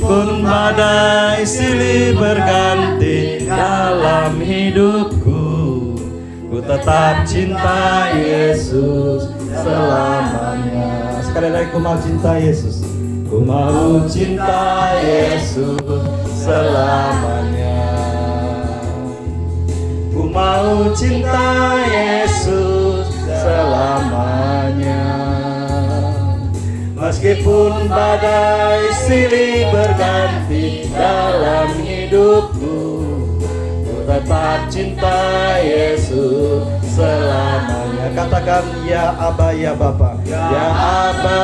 Meskipun badai silih berganti dalam hidupku, ku tetap cinta Yesus selamanya. Sekali lagi, ku mau cinta Yesus. Ku mau cinta Yesus selamanya. Ku mau cinta Yesus selamanya. Meskipun badai silih berganti dalam hidupku, ku tetap cinta Yesus selamanya. Katakan, ya Aba, ya Bapa. Ya Aba,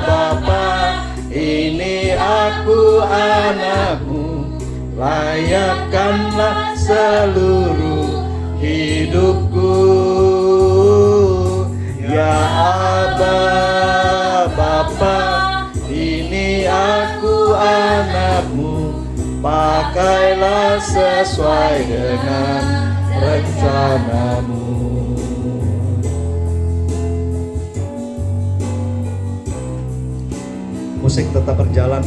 Bapa, ini aku anakmu, layakkanlah seluruh hidupku. Ya Aba, Bapa, ini aku anakmu, pakailah sesuai dengan rencanamu. Musik tetap berjalan.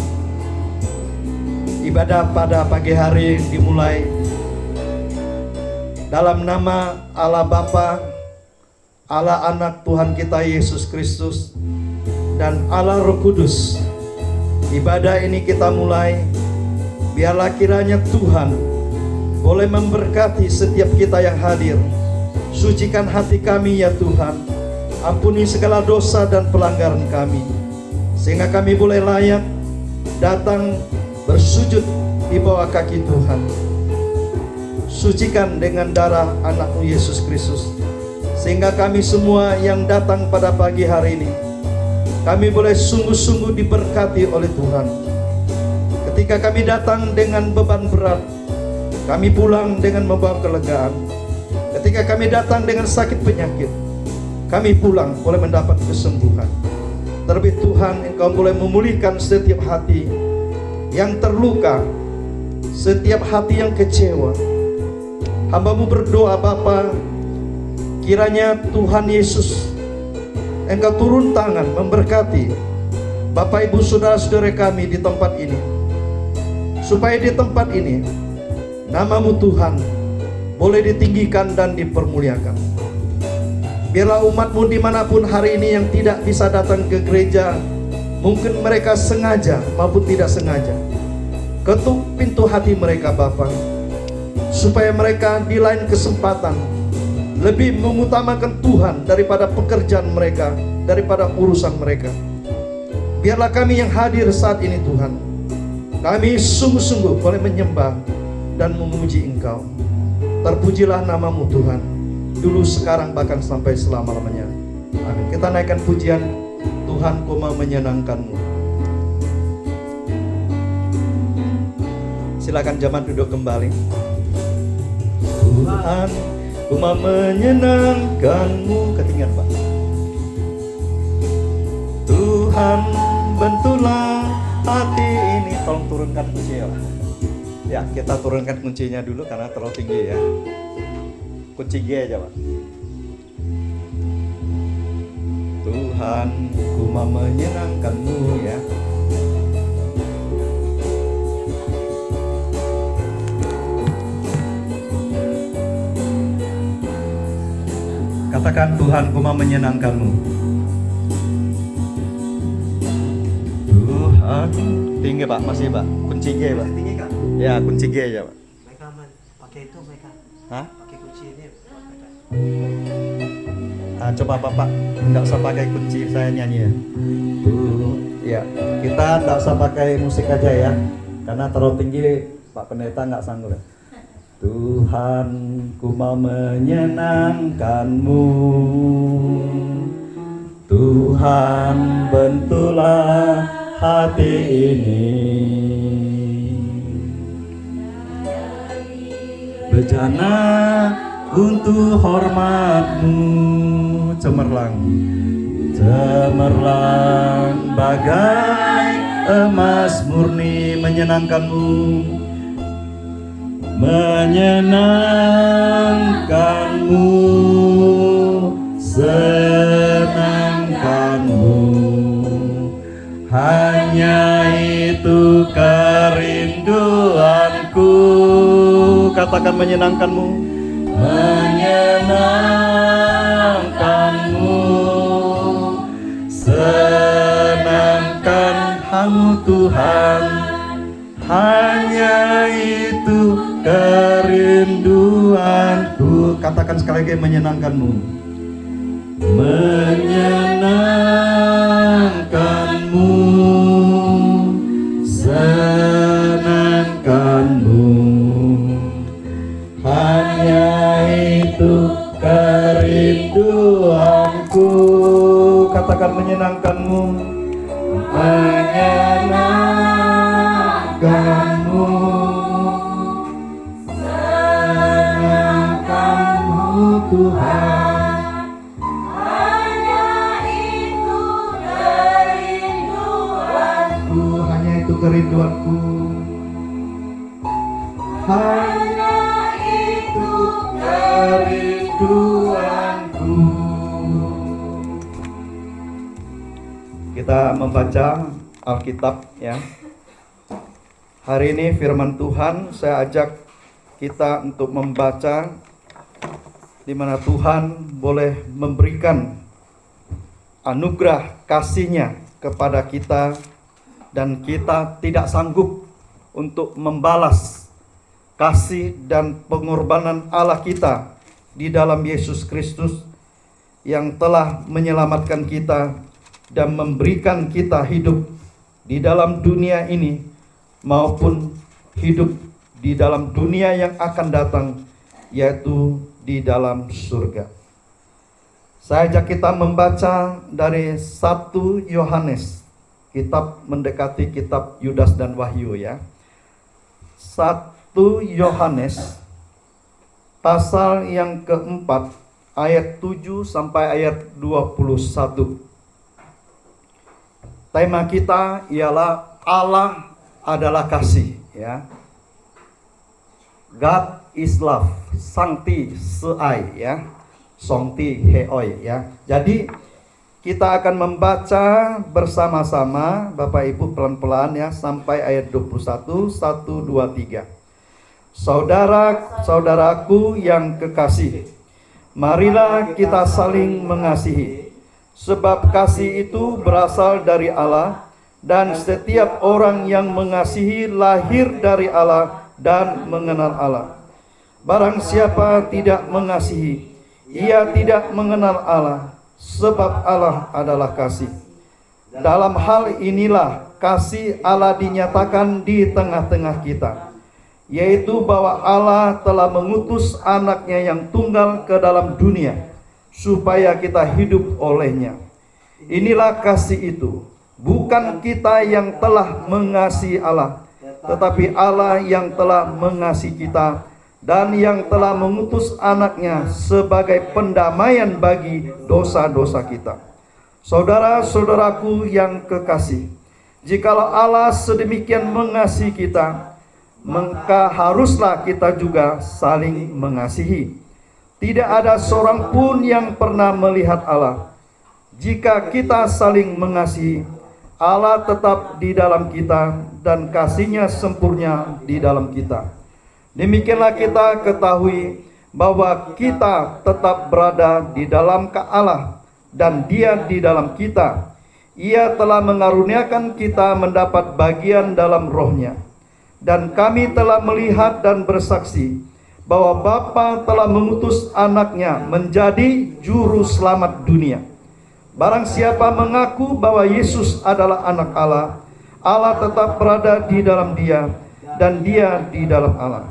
Ibadah pada pagi hari dimulai dalam nama Allah Bapa, Allah Anak Tuhan kita Yesus Kristus, dan Allah Roh Kudus. Ibadah ini kita mulai. Biarlah kiranya Tuhan boleh memberkati setiap kita yang hadir. Sucikan hati kami ya Tuhan. Ampuni segala dosa dan pelanggaran kami, sehingga kami boleh layak datang bersujud di bawah kaki Tuhan. Sucikan dengan darah anak-Mu Yesus Kristus, sehingga kami semua yang datang pada pagi hari ini, kami boleh sungguh-sungguh diberkati oleh Tuhan. Ketika kami datang dengan beban berat, kami pulang dengan membawa kelegaan. Ketika kami datang dengan sakit penyakit, kami pulang boleh mendapat kesembuhan. Terlebih Tuhan, Engkau boleh memulihkan setiap hati yang terluka, setiap hati yang kecewa. Hamba-Mu berdoa Bapa, kiranya Tuhan Yesus, Engkau turun tangan memberkati Bapak Ibu saudara-saudara kami di tempat ini, supaya di tempat ini nama-Mu Tuhan boleh ditinggikan dan dipermuliakan. Biarlah umat-Mu dimanapun hari ini yang tidak bisa datang ke gereja, mungkin mereka sengaja maupun tidak sengaja, ketuk pintu hati mereka Bapa, supaya mereka di lain kesempatan lebih mengutamakan Tuhan daripada pekerjaan mereka, daripada urusan mereka. Biarlah kami yang hadir saat ini Tuhan, kami sungguh-sungguh boleh menyembah dan memuji Engkau. Terpujilah nama-Mu Tuhan, dulu, sekarang, bahkan sampai selama-lamanya. Amin. Kita naikkan pujian, Tuhan ku mau menyenangkan-Mu. Silakan jemaat duduk kembali. Tuhan ku mau menyenangkan-Mu. Ketinggian Pak. Tuhan bentuklah hati ini. Tolong turunkan kunci ya. Ya, kita turunkan kuncinya dulu karena terlalu tinggi ya. Kunci G aja Pak. Tuhan ku mau menyenangkan-Mu ya. Katakan, Tuhan ku mau menyenangkan-Mu. Tuhan. Tinggi Pak, masih Pak. Kunci G Pak. Tinggi Kak. Ya, kunci G aja Pak. Mereka pakai itu mereka. Hah? Pakai kunci ini. Coba Bapak, nggak usah pakai kunci, saya nyanyi ya. Ya, kita nggak usah pakai musik aja ya, karena terlalu tinggi Pak Pendeta nggak sanggup ya. Tuhan ku mau menyenangkan-Mu, Tuhan bentuklah hati ini, bejana untuk hormat-Mu, cemerlang, cemerlang bagai emas murni, menyenangkan-Mu, menyenangkan-Mu, senangkan-Mu, hanya itu kerinduanku. Katakan menyenangkanmu, menyenangkanmu, senangkan kamu Tuhan, hanya itu kerinduanku. Katakan sekali lagi, menyenangkanmu, menyenangkanmu, senangkanmu, hanya itu kerinduanku. Katakan menyenangkanmu, menyenangkanmu, senangkanmu Tuhan, hanya itu kerinduanku. Hanya itu kerinduanku, hanya itu kerinduanku. Kita membaca Alkitab ya. Hari ini firman Tuhan saya ajak kita untuk membaca di mana Tuhan boleh memberikan anugerah kasih-Nya kepada kita dan kita tidak sanggup untuk membalas kasih dan pengorbanan Allah kita di dalam Yesus Kristus yang telah menyelamatkan kita dan memberikan kita hidup di dalam dunia ini maupun hidup di dalam dunia yang akan datang, yaitu di dalam surga. Saya ajak kita membaca dari 1 Yohanes, kitab mendekati kitab Yudas dan Wahyu ya. 1 Yohanes pasal yang keempat ayat 7 sampai ayat 21. Tema kita ialah Allah adalah kasih ya. God is love, Sancti Seai ya, Songti Heoi ya. Jadi kita akan membaca bersama-sama Bapak Ibu pelan-pelan ya sampai ayat 21, 1, 2, 3. Saudara-saudaraku yang kekasih, marilah kita saling mengasihi. Sebab kasih itu berasal dari Allah, dan setiap orang yang mengasihi lahir dari Allah dan mengenal Allah. Barang siapa tidak mengasihi, ia tidak mengenal Allah, sebab Allah adalah kasih. Dalam hal inilah kasih Allah dinyatakan di tengah-tengah kita, yaitu bahwa Allah telah mengutus anaknya yang tunggal ke dalam dunia, supaya kita hidup olehnya. Inilah kasih itu, bukan kita yang telah mengasihi Allah, tetapi Allah yang telah mengasihi kita dan yang telah mengutus anaknya sebagai pendamaian bagi dosa-dosa kita. Saudara-saudaraku yang kekasih, jikalau Allah sedemikian mengasihi kita, maka haruslah kita juga saling mengasihi. Tidak ada seorang pun yang pernah melihat Allah. Jika kita saling mengasihi, Allah tetap di dalam kita dan kasih-Nya sempurna di dalam kita. Demikianlah kita ketahui bahwa kita tetap berada di dalam Allah dan Dia di dalam kita. Ia telah mengaruniakan kita mendapat bagian dalam Roh-Nya. Dan kami telah melihat dan bersaksi bahwa Bapa telah mengutus anaknya menjadi juru selamat dunia. Barang siapa mengaku bahwa Yesus adalah anak Allah, Allah tetap berada di dalam dia dan dia di dalam Allah.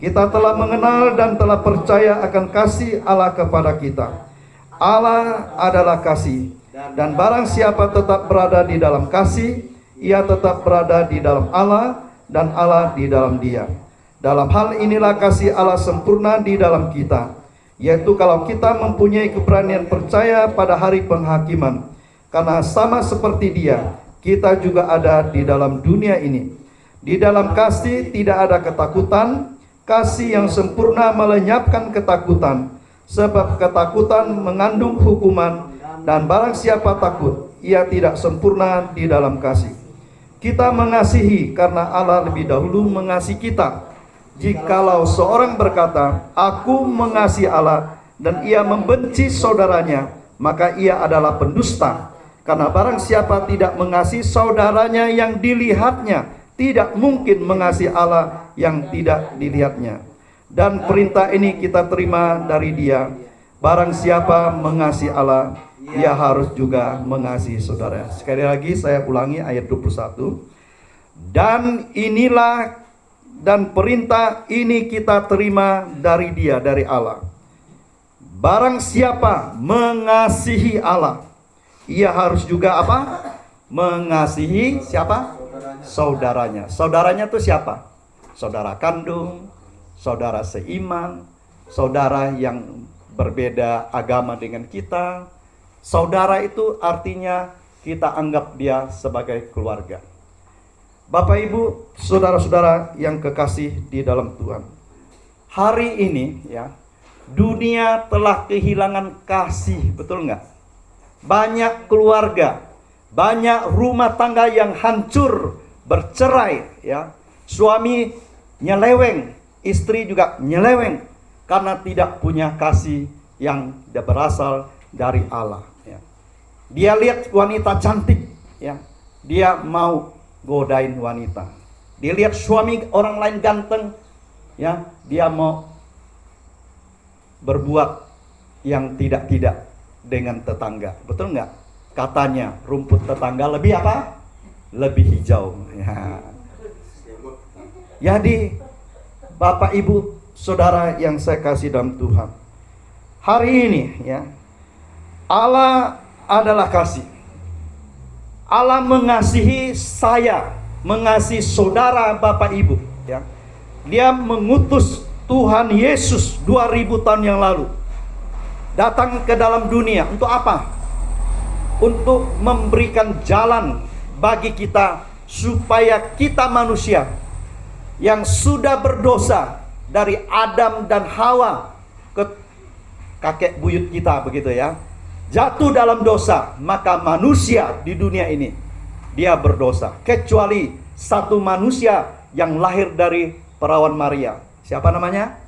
Kita telah mengenal dan telah percaya akan kasih Allah kepada kita. Allah adalah kasih, dan barang siapa tetap berada di dalam kasih, ia tetap berada di dalam Allah dan Allah di dalam dia. Dalam hal inilah kasih Allah sempurna di dalam kita, yaitu kalau kita mempunyai keberanian percaya pada hari penghakiman, karena sama seperti Dia, kita juga ada di dalam dunia ini. Di dalam kasih tidak ada ketakutan. Kasih yang sempurna melenyapkan ketakutan, sebab ketakutan mengandung hukuman, dan barang siapa takut, ia tidak sempurna di dalam kasih. Kita mengasihi karena Allah lebih dahulu mengasihi kita. Jikalau seorang berkata, aku mengasihi Allah, dan ia membenci saudaranya, maka ia adalah pendusta. Karena barang siapa tidak mengasihi saudaranya yang dilihatnya, tidak mungkin mengasihi Allah yang tidak dilihatnya. Dan perintah ini kita terima dari Dia, barang siapa mengasihi Allah, ia harus juga mengasihi saudara. Sekali lagi saya ulangi ayat 21. Dan inilah, dan perintah ini kita terima dari Dia, dari Allah. Barang siapa mengasihi Allah, ia harus juga apa? Mengasihi siapa? Saudaranya. Saudaranya itu siapa? Saudara kandung, saudara seiman, saudara yang berbeda agama dengan kita. Saudara itu artinya kita anggap dia sebagai keluarga. Bapak Ibu, saudara-saudara yang kekasih di dalam Tuhan. Hari ini ya, dunia telah kehilangan kasih, betul nggak? Banyak keluarga, banyak rumah tangga yang hancur, bercerai ya. Suami nyeleweng, istri juga nyeleweng karena tidak punya kasih yang berasal dari Allah ya. Dia lihat wanita cantik ya, dia mau godain wanita. Dia lihat suami orang lain ganteng ya, dia mau berbuat yang tidak-tidak dengan tetangga. Betul nggak? Katanya rumput tetangga lebih apa? Lebih hijau ya. Jadi Bapak Ibu Saudara yang saya kasih dalam Tuhan, hari ini ya, Allah adalah kasih. Allah mengasihi saya, mengasihi saudara Bapak Ibu ya. Dia mengutus Tuhan Yesus 2000 tahun yang lalu datang ke dalam dunia untuk apa? Untuk memberikan jalan bagi kita supaya kita manusia yang sudah berdosa dari Adam dan Hawa ke kakek buyut kita begitu ya, jatuh dalam dosa, maka manusia di dunia ini dia berdosa, kecuali satu manusia yang lahir dari perawan Maria. Siapa namanya?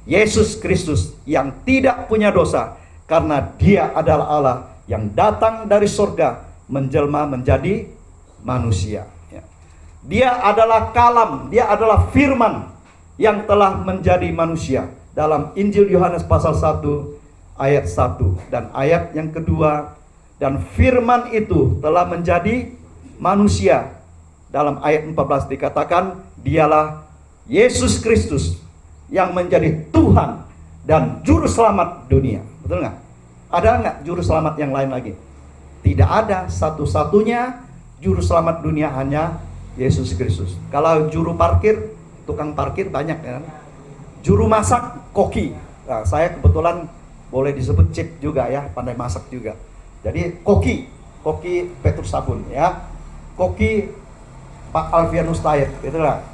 Yesus Kristus, yang tidak punya dosa, karena Dia adalah Allah yang datang dari surga menjelma menjadi manusia ya. Dia adalah kalam, Dia adalah firman yang telah menjadi manusia. Dalam Injil Yohanes pasal 1 ayat 1 dan ayat yang kedua, dan firman itu telah menjadi manusia. Dalam ayat 14 dikatakan, dialah Yesus Kristus yang menjadi Tuhan dan juru selamat dunia. Betul nggak? Ada nggak juru selamat yang lain lagi? Tidak ada. Satu-satunya juru selamat dunia hanya Yesus Kristus. Kalau juru parkir, tukang parkir banyak kan. Juru masak, koki. Nah, saya kebetulan boleh disebut chef juga ya, pandai masak juga. Jadi koki Petrus Sabun ya. Koki Pak Alfianus Taib, itulah.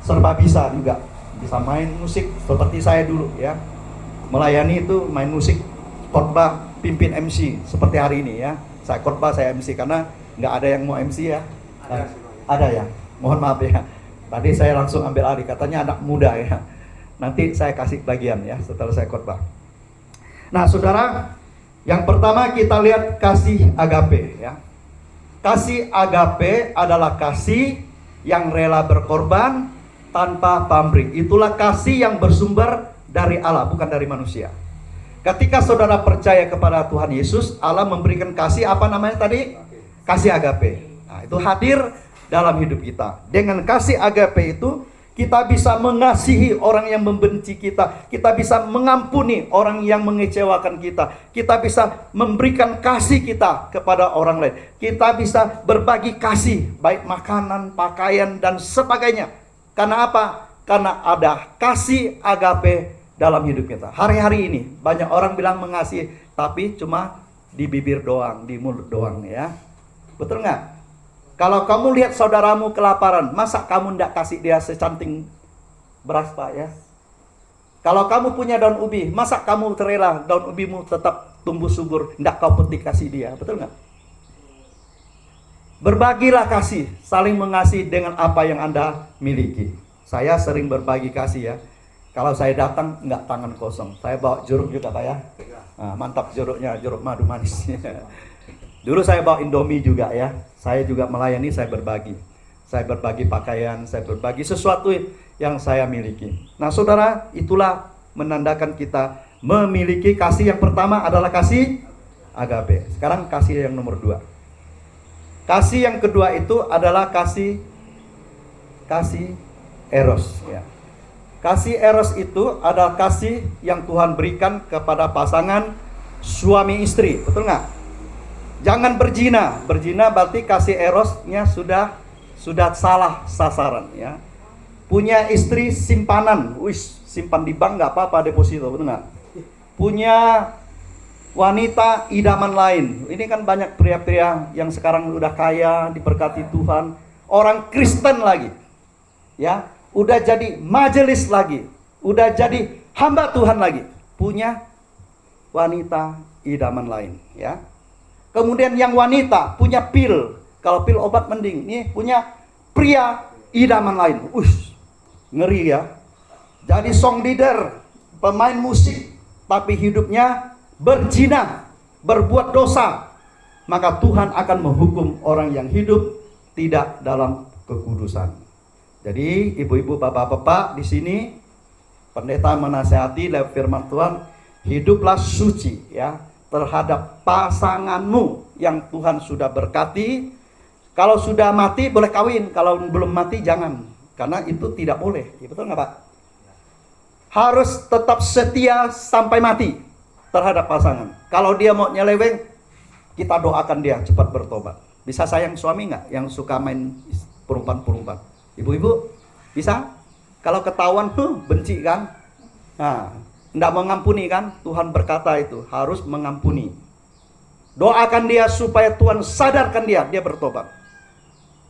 Serba bisa juga. Bisa main musik seperti saya dulu ya. Melayani itu main musik, khotbah, pimpin MC seperti hari ini ya. Saya khotbah, saya MC karena nggak ada yang mau MC ya. Ada ya. Mohon maaf ya. Tadi saya langsung ambil alih, katanya anak muda ya. Nanti saya kasih bagian ya setelah saya khotbah. Nah, saudara, yang pertama kita lihat kasih agape ya. Kasih agape adalah kasih yang rela berkorban tanpa pamrih. Itulah kasih yang bersumber dari Allah, bukan dari manusia. Ketika saudara percaya kepada Tuhan Yesus, Allah memberikan kasih, apa namanya tadi? Kasih agape. Nah, itu hadir dalam hidup kita. Dengan kasih agape itu, kita bisa mengasihi orang yang membenci kita. Kita bisa mengampuni orang yang mengecewakan kita. Kita bisa memberikan kasih kita kepada orang lain. Kita bisa berbagi kasih, baik makanan, pakaian, dan sebagainya. Karena apa? Karena ada kasih agape dalam hidup kita. Hari-hari ini banyak orang bilang mengasihi, tapi cuma di bibir doang, di mulut doang ya. Betul nggak? Kalau kamu lihat saudaramu kelaparan, masa kamu tidak kasih dia secanting beras Pak ya? Kalau kamu punya daun ubi, masa kamu rela daun ubimu tetap tumbuh subur, tidak kau petik kasih dia? Betul nggak? Berbagilah kasih, saling mengasihi dengan apa yang Anda miliki. Saya sering berbagi kasih ya. Kalau saya datang nggak tangan kosong. Saya bawa jeruk juga Pak ya. Nah, mantap jeruknya, jeruk madu manis. Dulu saya bawa Indomie juga ya. Saya juga melayani, saya berbagi. Saya berbagi pakaian, saya berbagi sesuatu yang saya miliki. Nah saudara, itulah menandakan kita memiliki kasih. Yang pertama adalah kasih agape. Sekarang kasih yang nomor 2. Kasih yang kedua itu adalah kasih eros ya. Kasih eros itu adalah kasih yang Tuhan berikan kepada pasangan suami istri, betul nggak? Jangan berzina. Berzina berarti kasih erosnya sudah salah sasaran ya. Punya istri simpanan, simpan di bank nggak apa-apa, deposito, betul nggak? Punya wanita idaman lain. Ini kan banyak pria-pria yang sekarang udah kaya, diberkati Tuhan, orang Kristen lagi ya, udah jadi majelis lagi, udah jadi hamba Tuhan lagi, punya wanita idaman lain ya. Kemudian yang wanita punya pil, kalau pil obat mending, nih punya pria idaman lain. Ngeri ya. Jadi song leader, pemain musik, tapi hidupnya berzina, berbuat dosa. Maka Tuhan akan menghukum orang yang hidup tidak dalam kekudusan. Jadi ibu-ibu, bapak-bapak di sini, pendeta menasihati lewat firman Tuhan, hiduplah suci ya terhadap pasanganmu yang Tuhan sudah berkati. Kalau sudah mati boleh kawin, kalau belum mati jangan, karena itu tidak boleh. Ya, betul nggak Pak? Harus tetap setia sampai mati terhadap pasangan. Kalau dia mau nyeleweng, kita doakan dia cepat bertobat. Bisa sayang suami nggak yang suka main perempuan-perempuan? Ibu-ibu bisa? Kalau ketahuan benci kan? Nah, tidak mengampuni kan? Tuhan berkata itu harus mengampuni. Doakan dia supaya Tuhan sadarkan dia bertobat.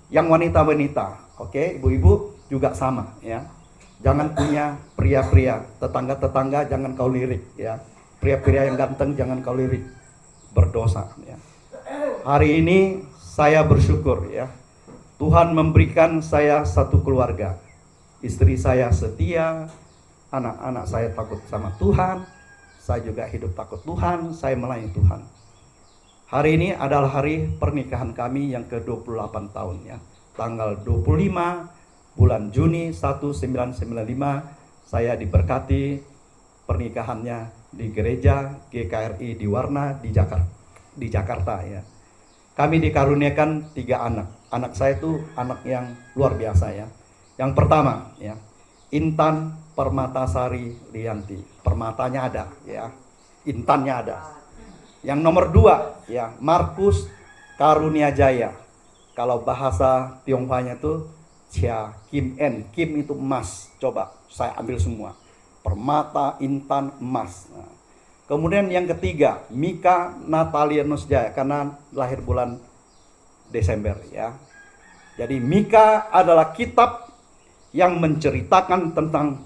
Yang wanita-wanita, oke, ibu-ibu juga sama ya. Jangan punya pria-pria, tetangga-tetangga jangan kau lirik ya. Pria-pria yang ganteng jangan kau lirik, berdosa ya. Hari ini saya bersyukur ya, Tuhan memberikan saya satu keluarga. Istri saya setia, anak-anak saya takut sama Tuhan, saya juga hidup takut Tuhan, saya melayani Tuhan. Hari ini adalah hari pernikahan kami yang ke-28 tahun ya. Tanggal 25 bulan Juni 1995 saya diberkati pernikahannya di gereja GKRI di Warna di Jakarta ya. Kami dikaruniakan 3 anak. Anak saya itu anak yang luar biasa ya. Yang pertama ya, Intan Permatasari Lianti. Permatanya ada ya, Intannya ada. Yang nomor 2 ya, Markus Karunia Jaya. Kalau bahasa Tionghoanya itu Chia Kim En. Kim itu emas. Coba saya ambil semua. Permata, Intan, emas. Nah. Kemudian yang ketiga, Mika Natalia Nusjaya, karena lahir bulan Desember ya. Jadi Mika adalah kitab yang menceritakan tentang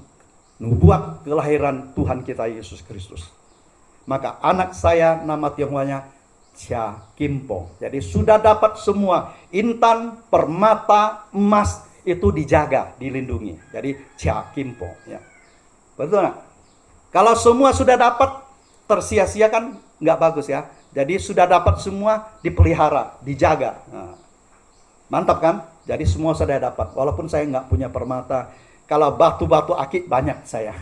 nubuat kelahiran Tuhan kita Yesus Kristus. Maka anak saya nama Tionghoanya Chia Kimpo. Jadi sudah dapat semua. Intan, permata, emas itu dijaga, dilindungi. Jadi Chia Kimpo ya. Betul nggak? Kalau semua sudah dapat, tersia-sia kan nggak bagus ya. Jadi sudah dapat semua, dipelihara, dijaga. Nah, mantap kan? Jadi semua sudah dapat. Walaupun saya nggak punya permata, kalau batu-batu akik banyak saya.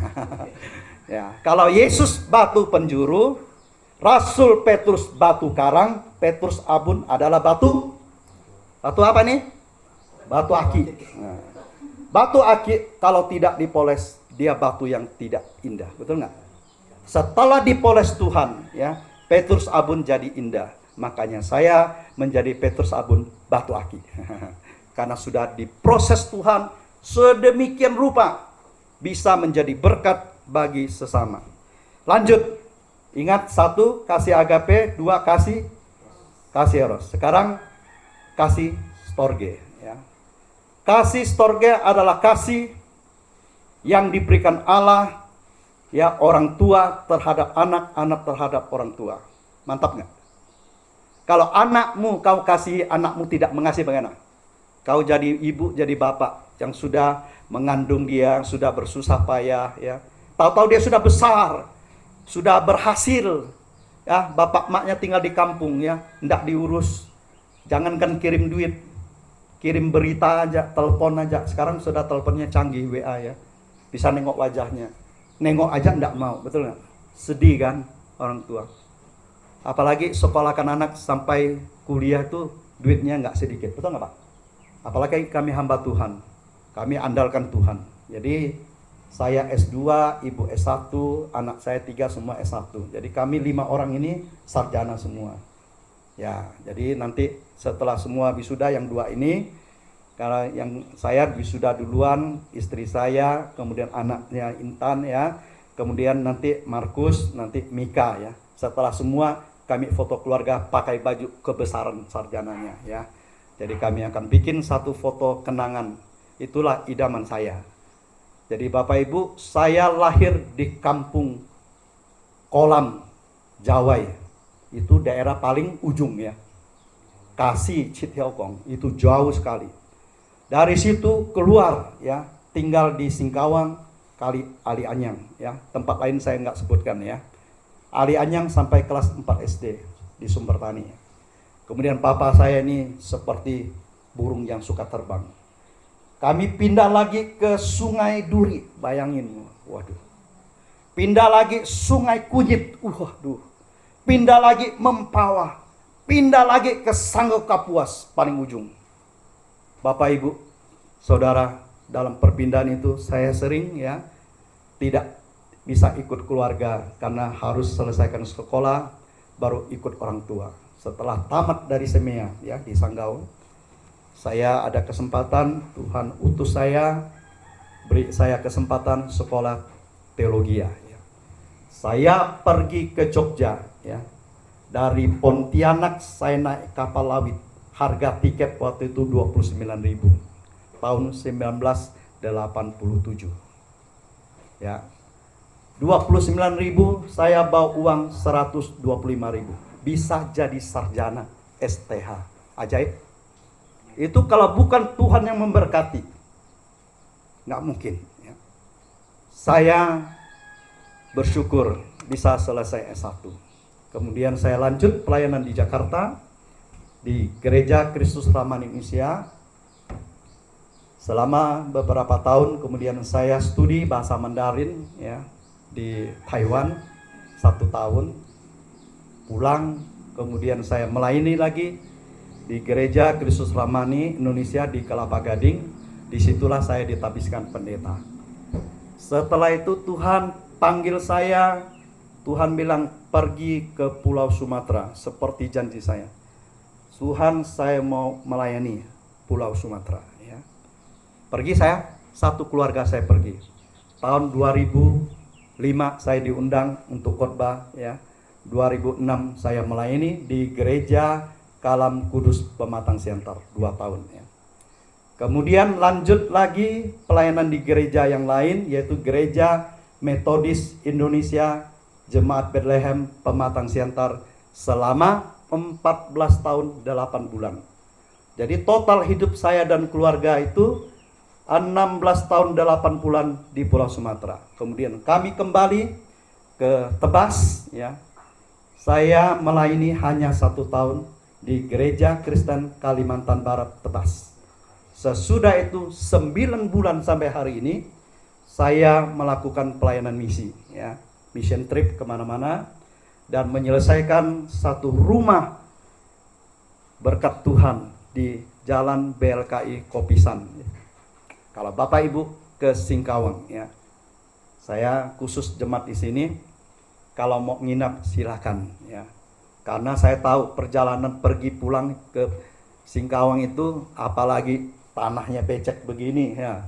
Ya, kalau Yesus batu penjuru, Rasul Petrus batu karang, Petrus Abun adalah batu apa nih? Batu akik. Nah, batu akik kalau tidak dipoles, dia batu yang tidak indah, betul nggak? Setelah dipoles Tuhan, ya, Petrus Abun jadi indah. Makanya saya menjadi Petrus Abun batu akik. Karena sudah diproses Tuhan sedemikian rupa, bisa menjadi berkat bagi sesama. Lanjut, ingat, 1 kasih agape, 2 kasih eros. Sekarang kasih storge. Ya. Kasih storge adalah kasih yang diberikan Allah, ya, orang tua terhadap anak, anak terhadap orang tua. Mantap nggak? Kalau anakmu kau kasih, anakmu tidak mengasihi, bagaimana? Kau jadi ibu, jadi bapak yang sudah mengandung dia, yang sudah bersusah payah, ya. Tahu-tahu dia sudah besar, sudah berhasil, ya. Bapak maknya tinggal di kampung, ya, ndak diurus. Jangankan kirim duit, kirim berita aja, telepon aja. Sekarang sudah teleponnya canggih, WA, ya. Bisa nengok wajahnya. Nengok aja ndak mau, betul nggak? Sedih kan orang tua. Apalagi sekolahkan anak sampai kuliah tuh duitnya nggak sedikit, betul nggak Pak? Apalagi kami hamba Tuhan, kami andalkan Tuhan. Jadi saya S2, ibu S1, anak saya 3 semua S1. Jadi kami 5 orang ini sarjana semua. Ya, jadi nanti setelah semua wisuda yang 2 ini, karena yang saya wisuda duluan, istri saya, kemudian anaknya Intan, ya, kemudian nanti Markus, nanti Mika, ya. Setelah semua kami foto keluarga pakai baju kebesaran sarjananya, ya. Jadi kami akan bikin satu foto kenangan. Itulah idaman saya. Jadi Bapak Ibu, saya lahir di kampung Kolam, Jawa, ya. Itu daerah paling ujung, ya. Kasi Cithiokong, itu jauh sekali. Dari situ keluar, ya, tinggal di Singkawang, Kali Ali Anyang, ya. Tempat lain saya nggak sebutkan, ya. Ali Anyang sampai kelas 4 SD di Sumbertani. Kemudian papa saya ini seperti burung yang suka terbang. Kami pindah lagi ke Sungai Duri, bayangin, waduh. Pindah lagi Sungai Kunyit, waduh. Pindah lagi Mempawah, pindah lagi ke Sanggau Kapuas, paling ujung. Bapak Ibu, Saudara, dalam perpindahan itu saya sering, ya, tidak bisa ikut keluarga karena harus selesaikan sekolah baru ikut orang tua. Setelah tamat dari Semea, ya, di Sanggau, saya ada kesempatan, Tuhan utus saya, beri saya kesempatan sekolah teologi, ya. Saya pergi ke Jogja, ya. Dari Pontianak saya naik kapal laut. Harga tiket waktu itu 29.000 tahun 1987. Ya. 29.000, saya bawa uang 125.000. Bisa jadi sarjana STH. Ajaib. Itu kalau bukan Tuhan yang memberkati, nggak mungkin, ya. Saya bersyukur bisa selesai S1. Kemudian saya lanjut pelayanan di Jakarta, di Gereja Kristus Ramani Indonesia. Selama beberapa tahun, kemudian saya studi bahasa Mandarin, ya, di Taiwan 1 tahun, pulang, kemudian saya melayani lagi di Gereja Kristus Ramani Indonesia di Kelapa Gading. Disitulah saya ditabiskan pendeta. Setelah itu Tuhan panggil saya, Tuhan bilang pergi ke Pulau Sumatera seperti janji saya. Tuhan, saya mau melayani Pulau Sumatera, ya. Pergi saya, satu keluarga saya pergi. Tahun 2005 saya diundang untuk khotbah, ya. 2006 saya melayani di Gereja Kalam Kudus Pematang Siantar 2 tahun, ya. Kemudian lanjut lagi pelayanan di gereja yang lain, yaitu Gereja Metodis Indonesia Jemaat Bethlehem Pematang Siantar selama 14 tahun 8 bulan. Jadi total hidup saya dan keluarga itu 16 tahun 8 bulan di Pulau Sumatera. Kemudian kami kembali ke Tebas, ya. Saya melayani hanya 1 tahun di Gereja Kristen Kalimantan Barat Tebas. Sesudah itu 9 bulan sampai hari ini saya melakukan pelayanan misi, ya, mission trip kemana-mana dan menyelesaikan satu rumah berkat Tuhan di Jalan BLKI Kopisan. Kalau Bapak Ibu ke Singkawang, ya, saya khusus jemaat di sini. Kalau mau nginap silahkan, ya. Karena saya tahu perjalanan pergi pulang ke Singkawang itu, apalagi tanahnya becek begini, ya.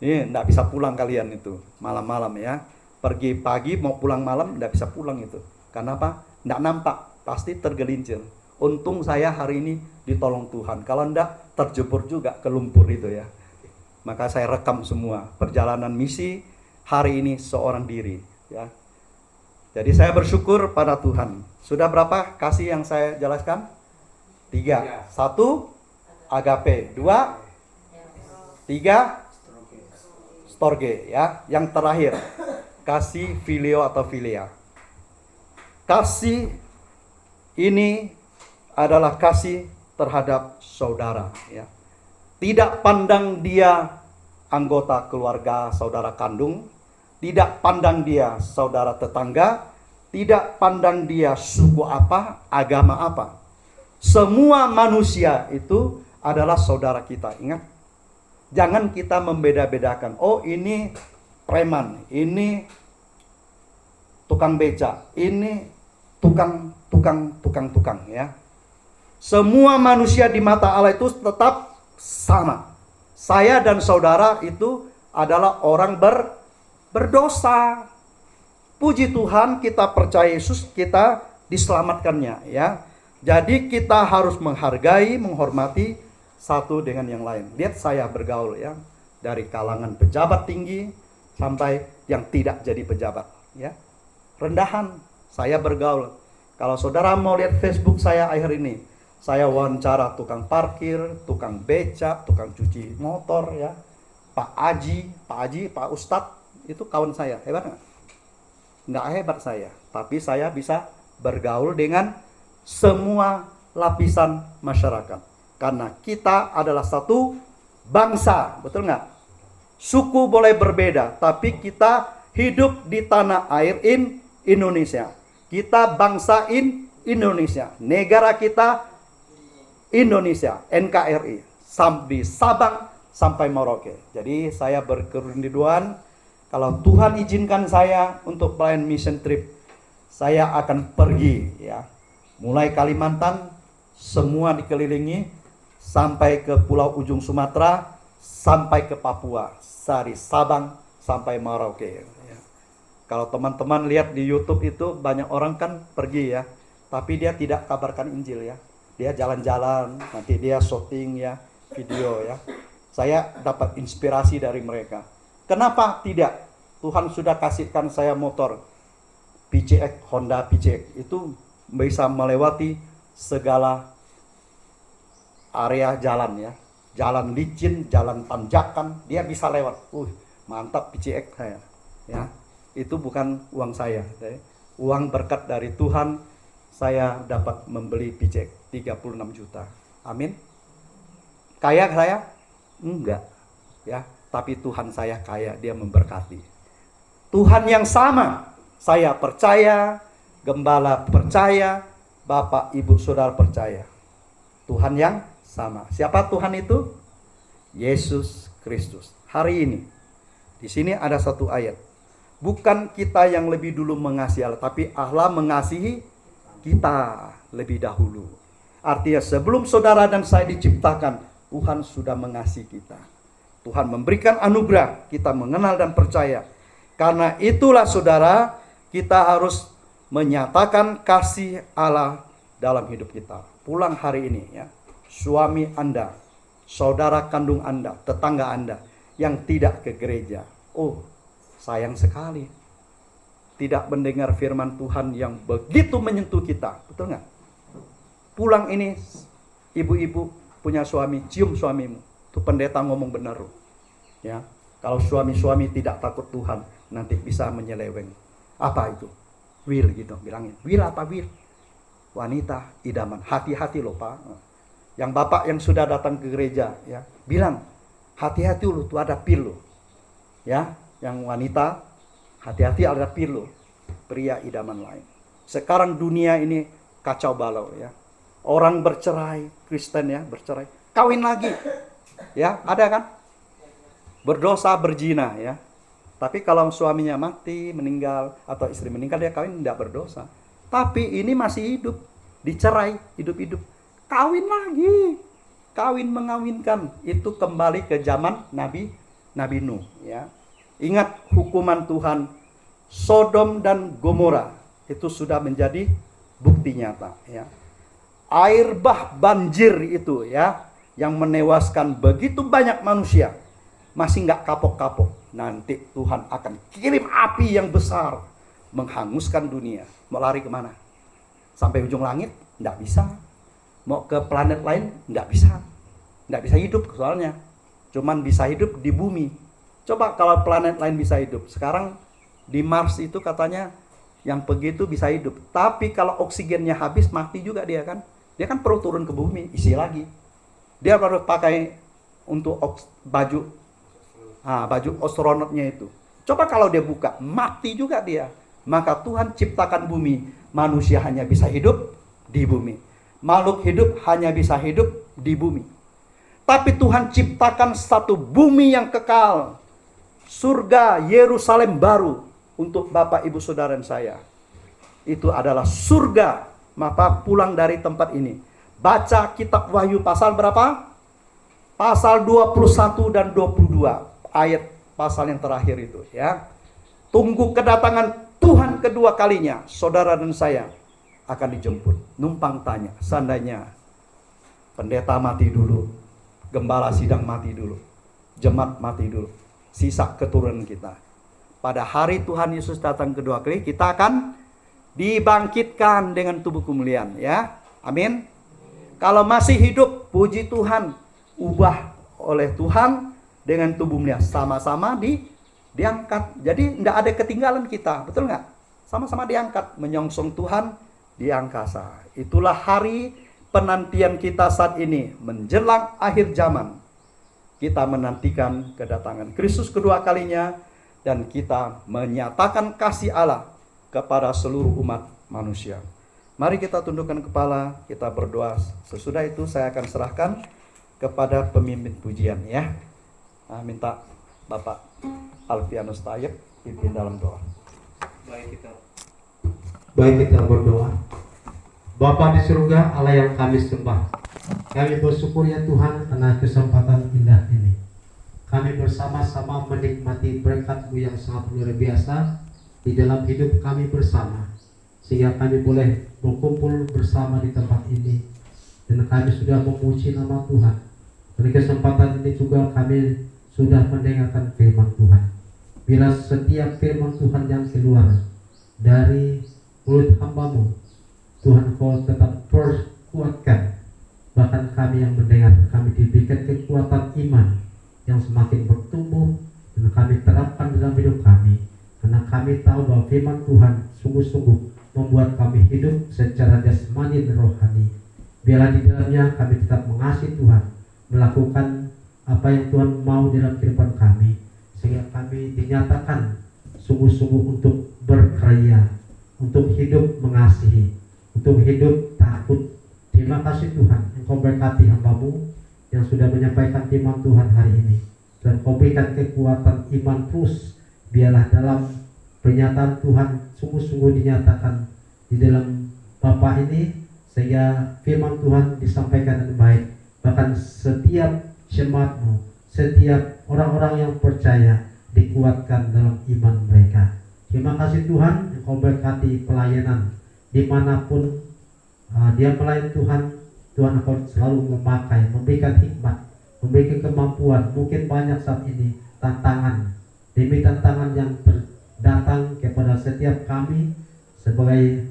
Ini enggak bisa pulang kalian itu malam-malam, ya. Pergi pagi mau pulang malam enggak bisa pulang itu. Karena apa? Enggak nampak, pasti tergelincir. Untung saya hari ini ditolong Tuhan. Kalau enggak terjebur juga ke lumpur itu, ya. Maka saya rekam semua perjalanan misi hari ini seorang diri, ya. Jadi saya bersyukur pada Tuhan. Sudah berapa kasih yang saya jelaskan? 3. 1 agape, 2, 3 storge ya. Yang terakhir kasih filio atau filia. Kasih ini adalah kasih terhadap saudara ya. Tidak pandang dia anggota keluarga saudara kandung, tidak pandang dia saudara tetangga, tidak pandang dia suku apa, agama apa. Semua manusia itu adalah saudara kita. Ingat, jangan kita membeda-bedakan. Oh, ini preman, ini tukang beca, ini tukang ya. Semua manusia di mata Allah itu tetap sama. Saya dan saudara itu adalah orang berdosa. Puji Tuhan, kita percaya Yesus, kita diselamatkannya ya. Jadi kita harus menghargai, menghormati satu dengan yang lain. Lihat saya bergaul ya, dari kalangan pejabat tinggi sampai yang tidak jadi pejabat ya. Rendahan saya bergaul. Kalau saudara mau lihat Facebook saya akhir ini, saya wawancara tukang parkir, tukang beca, tukang cuci motor ya. Pak Aji, Pak Ustadz, itu kawan saya. Hebat nggak? Nggak hebat saya, tapi saya bisa bergaul dengan semua lapisan masyarakat. Karena kita adalah satu bangsa, betul nggak? Suku boleh berbeda, tapi kita hidup di tanah air Indonesia. Kita bangsa Indonesia. Negara kita Indonesia, NKRI. Di Sabang sampai Merauke. Jadi saya berkerinduan, kalau Tuhan izinkan saya untuk pelayan mission trip, saya akan pergi ya. Mulai Kalimantan, semua dikelilingi, sampai ke pulau ujung Sumatera, sampai ke Papua, dari Sabang sampai Merauke ya. Kalau teman-teman lihat di YouTube itu, banyak orang kan pergi ya, tapi dia tidak kabarkan Injil ya. Dia jalan-jalan, nanti dia syuting ya, video ya. Saya dapat inspirasi dari mereka. Kenapa tidak? Tuhan sudah kasihkan saya motor PCX, Honda PCX, itu bisa melewati segala area jalan ya. Jalan licin, jalan tanjakan, dia bisa lewat. Mantap PCX saya ya. Itu bukan uang saya. Uang berkat dari Tuhan, saya dapat membeli PCX 36 juta. Amin. Kaya saya? Enggak ya, tapi Tuhan saya kaya, dia memberkati. Tuhan yang sama, saya percaya, gembala percaya, Bapak, Ibu, Saudara percaya. Tuhan yang sama. Siapa Tuhan itu? Yesus Kristus. Hari ini, di sini ada satu ayat. Bukan kita yang lebih dulu mengasihi Allah, tapi Allah mengasihi kita lebih dahulu. Artinya sebelum saudara dan saya diciptakan, Tuhan sudah mengasihi kita. Tuhan memberikan anugerah, kita mengenal dan percaya. Karena itulah saudara, kita harus menyatakan kasih Allah dalam hidup kita. Pulang hari ini ya, suami Anda, saudara kandung Anda, tetangga Anda yang tidak ke gereja. Oh, sayang sekali. Tidak mendengar firman Tuhan yang begitu menyentuh kita. Betul nggak? Pulang ini, ibu-ibu punya suami, cium suamimu. Itu pendeta ngomong benar. Ya, kalau suami-suami tidak takut Tuhan, nanti bisa menyeleweng. Apa itu? Will gitu, bilangin. Will apa will? Wanita idaman. Hati-hati loh Pak. Yang bapak yang sudah datang ke gereja, ya, bilang hati-hati loh, tuh ada pil loh. Ya, yang wanita hati-hati ada pil loh. Pria idaman lain. Sekarang dunia ini kacau balau ya. Orang bercerai, Kristen ya, bercerai, kawin lagi. Ya, ada kan? Berdosa, berzina ya. Tapi kalau suaminya mati, meninggal, atau istri meninggal, dia kawin, tidak berdosa. Tapi ini masih hidup, dicerai, hidup-hidup, kawin lagi. Kawin mengawinkan, itu kembali ke zaman Nabi Nuh ya. Ingat hukuman Tuhan, Sodom dan Gomora itu sudah menjadi bukti nyata ya. Air bah banjir itu ya, yang menewaskan begitu banyak manusia, masih nggak kapok-kapok. Nanti Tuhan akan kirim api yang besar, menghanguskan dunia. Mau lari kemana? Sampai ujung langit? Nggak bisa. mau ke planet lain nggak bisa hidup soalnya, cuman bisa hidup di bumi. Coba kalau planet lain bisa hidup, sekarang di Mars itu katanya yang pergi itu bisa hidup, tapi kalau oksigennya habis mati juga dia kan perlu turun ke bumi isi lagi, dia baru pakai untuk baju astronotnya itu. Coba kalau dia buka mati juga dia. Maka Tuhan ciptakan bumi, manusia hanya bisa hidup di bumi, makhluk hidup hanya bisa hidup di bumi. Tapi Tuhan ciptakan satu bumi yang kekal, surga Yerusalem baru untuk Bapak Ibu Saudara dan saya. Itu adalah surga. Maka pulang dari tempat ini, baca kitab Wahyu pasal berapa? Pasal 21 dan 22, ayat pasal yang terakhir itu ya. Tunggu kedatangan Tuhan kedua kalinya, saudara dan saya akan dijemput. Numpang tanya, seandainya pendeta mati dulu, gembala sidang mati dulu, jemaat mati dulu, sisa keturunan kita. Pada hari Tuhan Yesus datang kedua kali, kita akan dibangkitkan dengan tubuh kemuliaan ya. Amin. Kalau masih hidup, puji Tuhan, ubah oleh Tuhan dengan tubuh mulia, sama-sama diangkat. Jadi tidak ada ketinggalan kita, betul nggak? Sama-sama diangkat, menyongsong Tuhan di angkasa. Itulah hari penantian kita saat ini, menjelang akhir zaman. Kita menantikan kedatangan Kristus kedua kalinya, dan kita menyatakan kasih Allah kepada seluruh umat manusia. Mari kita tundukkan kepala, kita berdoa. Sesudah itu saya akan serahkan kepada pemimpin pujian ya. Minta Bapak Alfianus Tayyib pimpin dalam doa. Baik kita berdoa. Bapa di surga, Allah yang kami sembah, kami bersyukur ya Tuhan karena kesempatan indah ini. Kami bersama-sama menikmati berkat-Mu yang sangat luar biasa di dalam hidup kami bersama, sehingga kami boleh berkumpul bersama di tempat ini, dan kami sudah memuji nama Tuhan. Dari kesempatan ini juga kami sudah mendengarkan firman Tuhan. Bila setiap firman Tuhan yang keluar dari mulut hamba-Mu, Tuhan Kau tetap perkuatkan. Bahkan kami yang mendengar, kami diberikan kekuatan iman yang semakin bertumbuh, dan kami terapkan dalam hidup kami. Karena kami tahu bahwa firman Tuhan sungguh-sungguh membuat kami hidup secara jasmani dan rohani. Biarlah di dalamnya kami tetap mengasihi Tuhan, melakukan apa yang Tuhan mau dalam kehidupan kami, sehingga kami dinyatakan sungguh-sungguh untuk berkarya, untuk hidup mengasihi, untuk hidup takut. Terima kasih Tuhan, Engkau berkati hamba-Mu yang sudah menyampaikan firman Tuhan hari ini, dan Kau berikan kekuatan iman terus. Biarlah dalam pernyataan Tuhan sungguh-sungguh dinyatakan di dalam Bapa ini, sehingga firman Tuhan disampaikan dengan baik. Bahkan setiap jemaat-Mu, setiap orang-orang yang percaya dikuatkan dalam iman mereka. Terima kasih Tuhan, Engkau berkati pelayanan dimanapun dia melayani Tuhan. Tuhan Engkau selalu memakai, memberikan hikmat, memberikan kemampuan. Mungkin banyak saat ini tantangan demi tantangan yang datang kepada setiap kami sebagai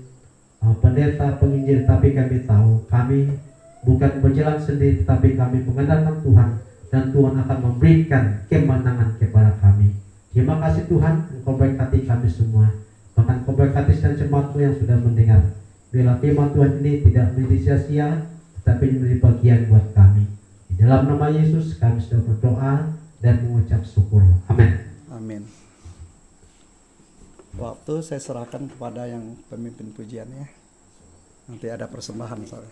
pendeta penginjil, tapi kami tahu kami bukan berjalan sendiri, tetapi kami mengandalkan Tuhan, dan Tuhan akan memberikan kemenangan kepada kami. Terima kasih Tuhan, Engkau berkati kami semua. Bahkan Engkau berkati dan jemaat-Mu yang sudah mendengar. Biarlah firman Tuhan ini tidak menjadi sia-sia, tetapi menjadi bagian buat kami. Di dalam nama Yesus kami sudah berdoa dan mengucap syukur. Amin. Amin. Waktu saya serahkan kepada yang pemimpin pujiannya. Nanti ada persembahan soalnya.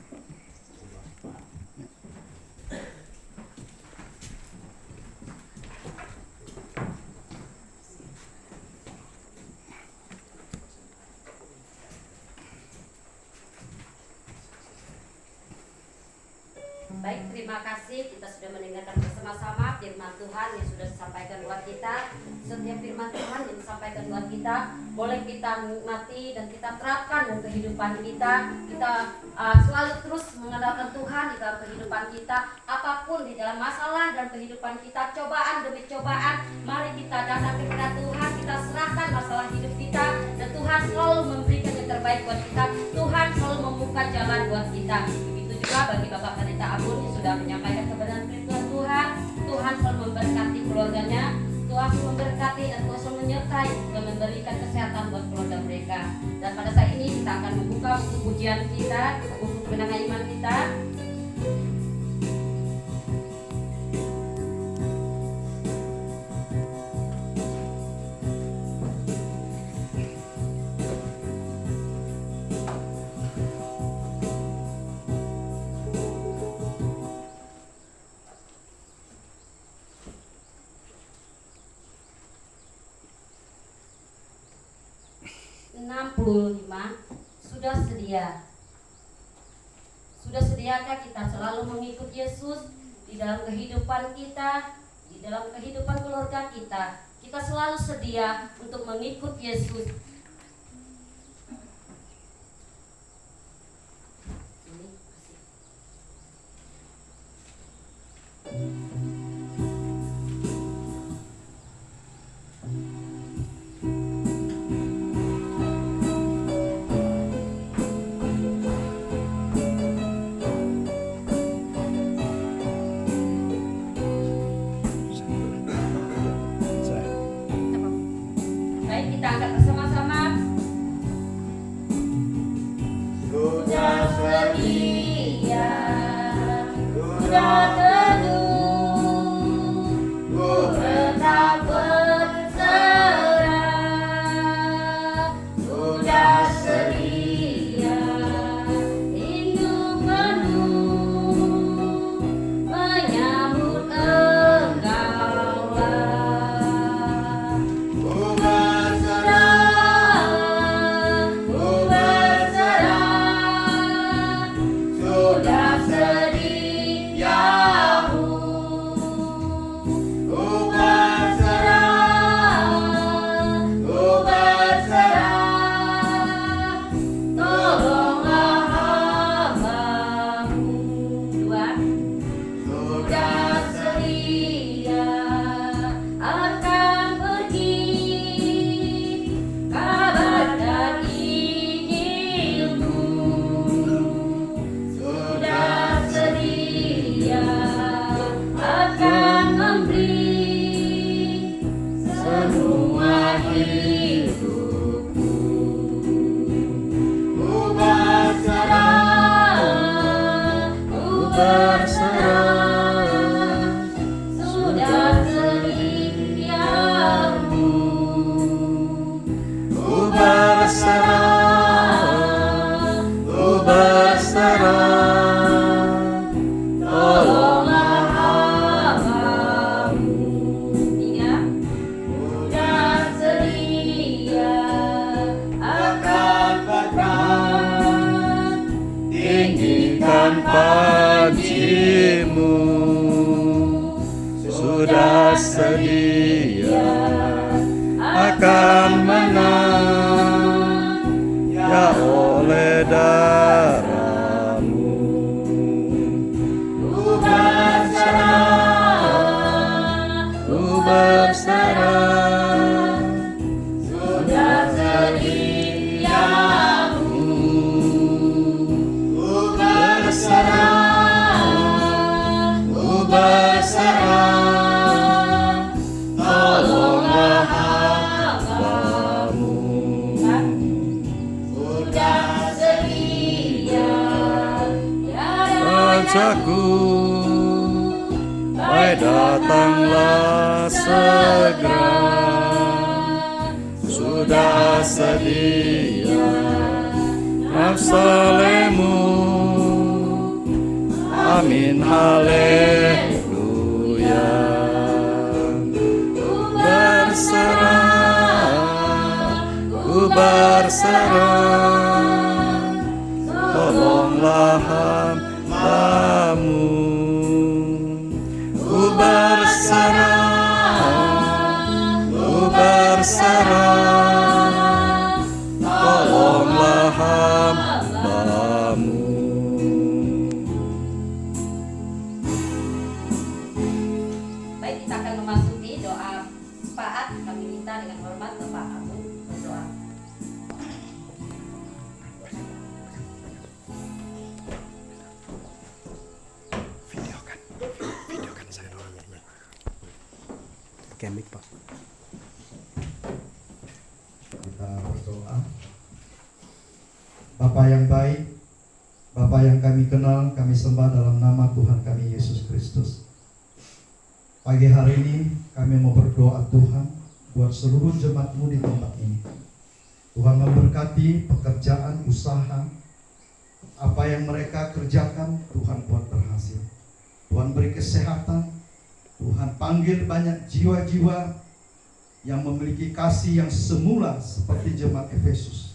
Baik, terima kasih. Kita sudah mendengarkan bersama-sama firman Tuhan yang sudah disampaikan buat kita. Setiap firman Tuhan yang disampaikan buat kita boleh kita nikmati dan kita terapkan dalam kehidupan kita. Kita selalu terus mengandalkan Tuhan di dalam kehidupan kita. Apapun di dalam masalah dalam kehidupan kita, cobaan demi cobaan, mari kita datang kepada Tuhan. Kita serahkan masalah hidup kita, dan Tuhan selalu memberikan yang terbaik buat kita. Tuhan selalu membuka jalan buat kita. Begitu juga bagi Bapak Pendeta Abun yang sudah menyampaikan kebenaran firman Tuhan. Tuhan selalu memberkati keluarganya, Tuhan selalu memberkati dan Tuhan selalu menyertai dan memberikan kesehatan buat keluarga mereka. Dan pada saat ini kita akan membuka buku pujian kita, buku kemenangan iman kita. Sudah sedia. Sudah sediakah kita selalu mengikut Yesus di dalam kehidupan kita, di dalam kehidupan keluarga kita? Kita selalu sedia untuk mengikut Yesus. Baik, kita angkat bersama-sama. Sudah sedia, sudah teduh, ku tetap berserah. Sudah sedia, rindu penuh menyambut Engkaulah. Sudah sediamu, ku berserah, tolonglah hamba-Mu. Dua, sudah sedia, akan pergi, kabarkan Injil-Mu. Sudah sedia, akan memberi semua hidupku. Ku berserah, sudah sediamu. Ku berserah, tolonglah hamba-Mu. Tiga, sudah sedia, akan berperang, Tinggikan panji-Mu, sudah sedia, akan menang, ya oleh darah-Mu. ku berserah, sudah sediamu. Ku berserah, tolonglah hamba-Mu. Sudah sedia, Rajaku, baik datanglah segera. Sudah sedia Yerusalem-Mu. Amin, haleluya. Ku berserah, tolonglah hamba-Mu. Ku berserah, tolonglah hamba-Mu. Baik, kita akan memasuki doa sepaat. Kami minta dengan hormat Bapak Abun berdoa. Pakai mic, Pak. Kita berdoa. Bapa yang baik, Bapa yang kami kenal, kami sembah dalam nama Tuhan kami Yesus Kristus. Pagi hari ini kami mau berdoa Tuhan buat seluruh jemaat-Mu di tempat ini. Tuhan memberkati pekerjaan, usaha, apa yang mereka kerjakan, Tuhan buat berhasil. Tuhan beri kesehatan, Tuhan panggil banyak jiwa-jiwa yang memiliki kasih yang semula seperti jemaat Efesus.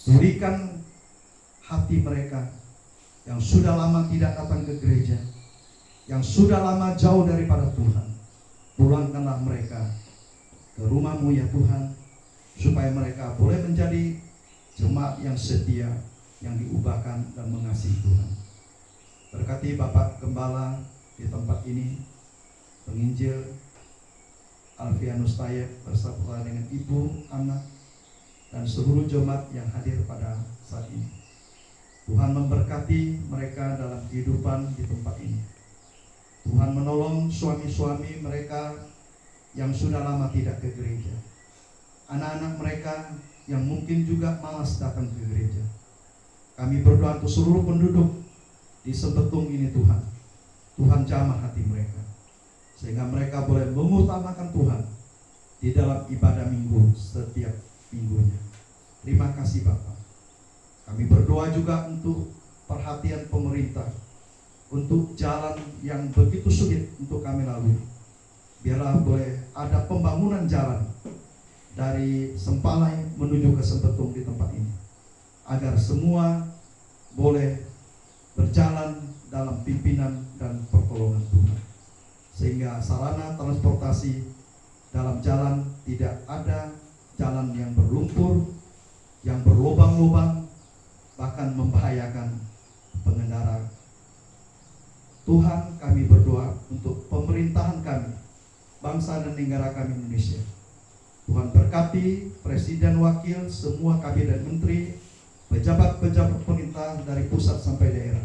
Pulihkan hati mereka yang sudah lama tidak datang ke gereja, yang sudah lama jauh daripada Tuhan. Pulangkanlah mereka ke rumah-Mu ya Tuhan, supaya mereka boleh menjadi jemaat yang setia, yang diubahkan dan mengasihi Tuhan. Berkati Bapak Gembala di tempat ini, penginjil Alfianus Tayyib bersama dengan ibu, anak, dan seluruh jemaat yang hadir pada saat ini. Tuhan memberkati mereka dalam kehidupan di tempat ini. Tuhan menolong suami-suami mereka yang sudah lama tidak ke gereja, anak-anak mereka yang mungkin juga malas datang ke gereja. Kami berdoa untuk seluruh penduduk di Sebetung ini Tuhan. Tuhan jamah hati mereka, sehingga mereka boleh mengutamakan Tuhan di dalam ibadah minggu setiap minggunya. Terima kasih Bapak. Kami berdoa juga untuk perhatian pemerintah, untuk jalan yang begitu sulit untuk kami lalui. Biarlah boleh ada pembangunan jalan dari Sempalai menuju ke Sebetung di tempat ini, agar semua boleh berjalan dalam pimpinan dan pertolongan Tuhan, sehingga sarana transportasi dalam jalan tidak ada jalan yang berlumpur, yang berlubang-lubang, bahkan membahayakan pengendara. Tuhan, kami berdoa untuk pemerintahan kami, bangsa dan negara kami Indonesia. Tuhan berkati Presiden, Wakil, semua kabinet menteri, pejabat-pejabat pemerintah dari pusat sampai daerah.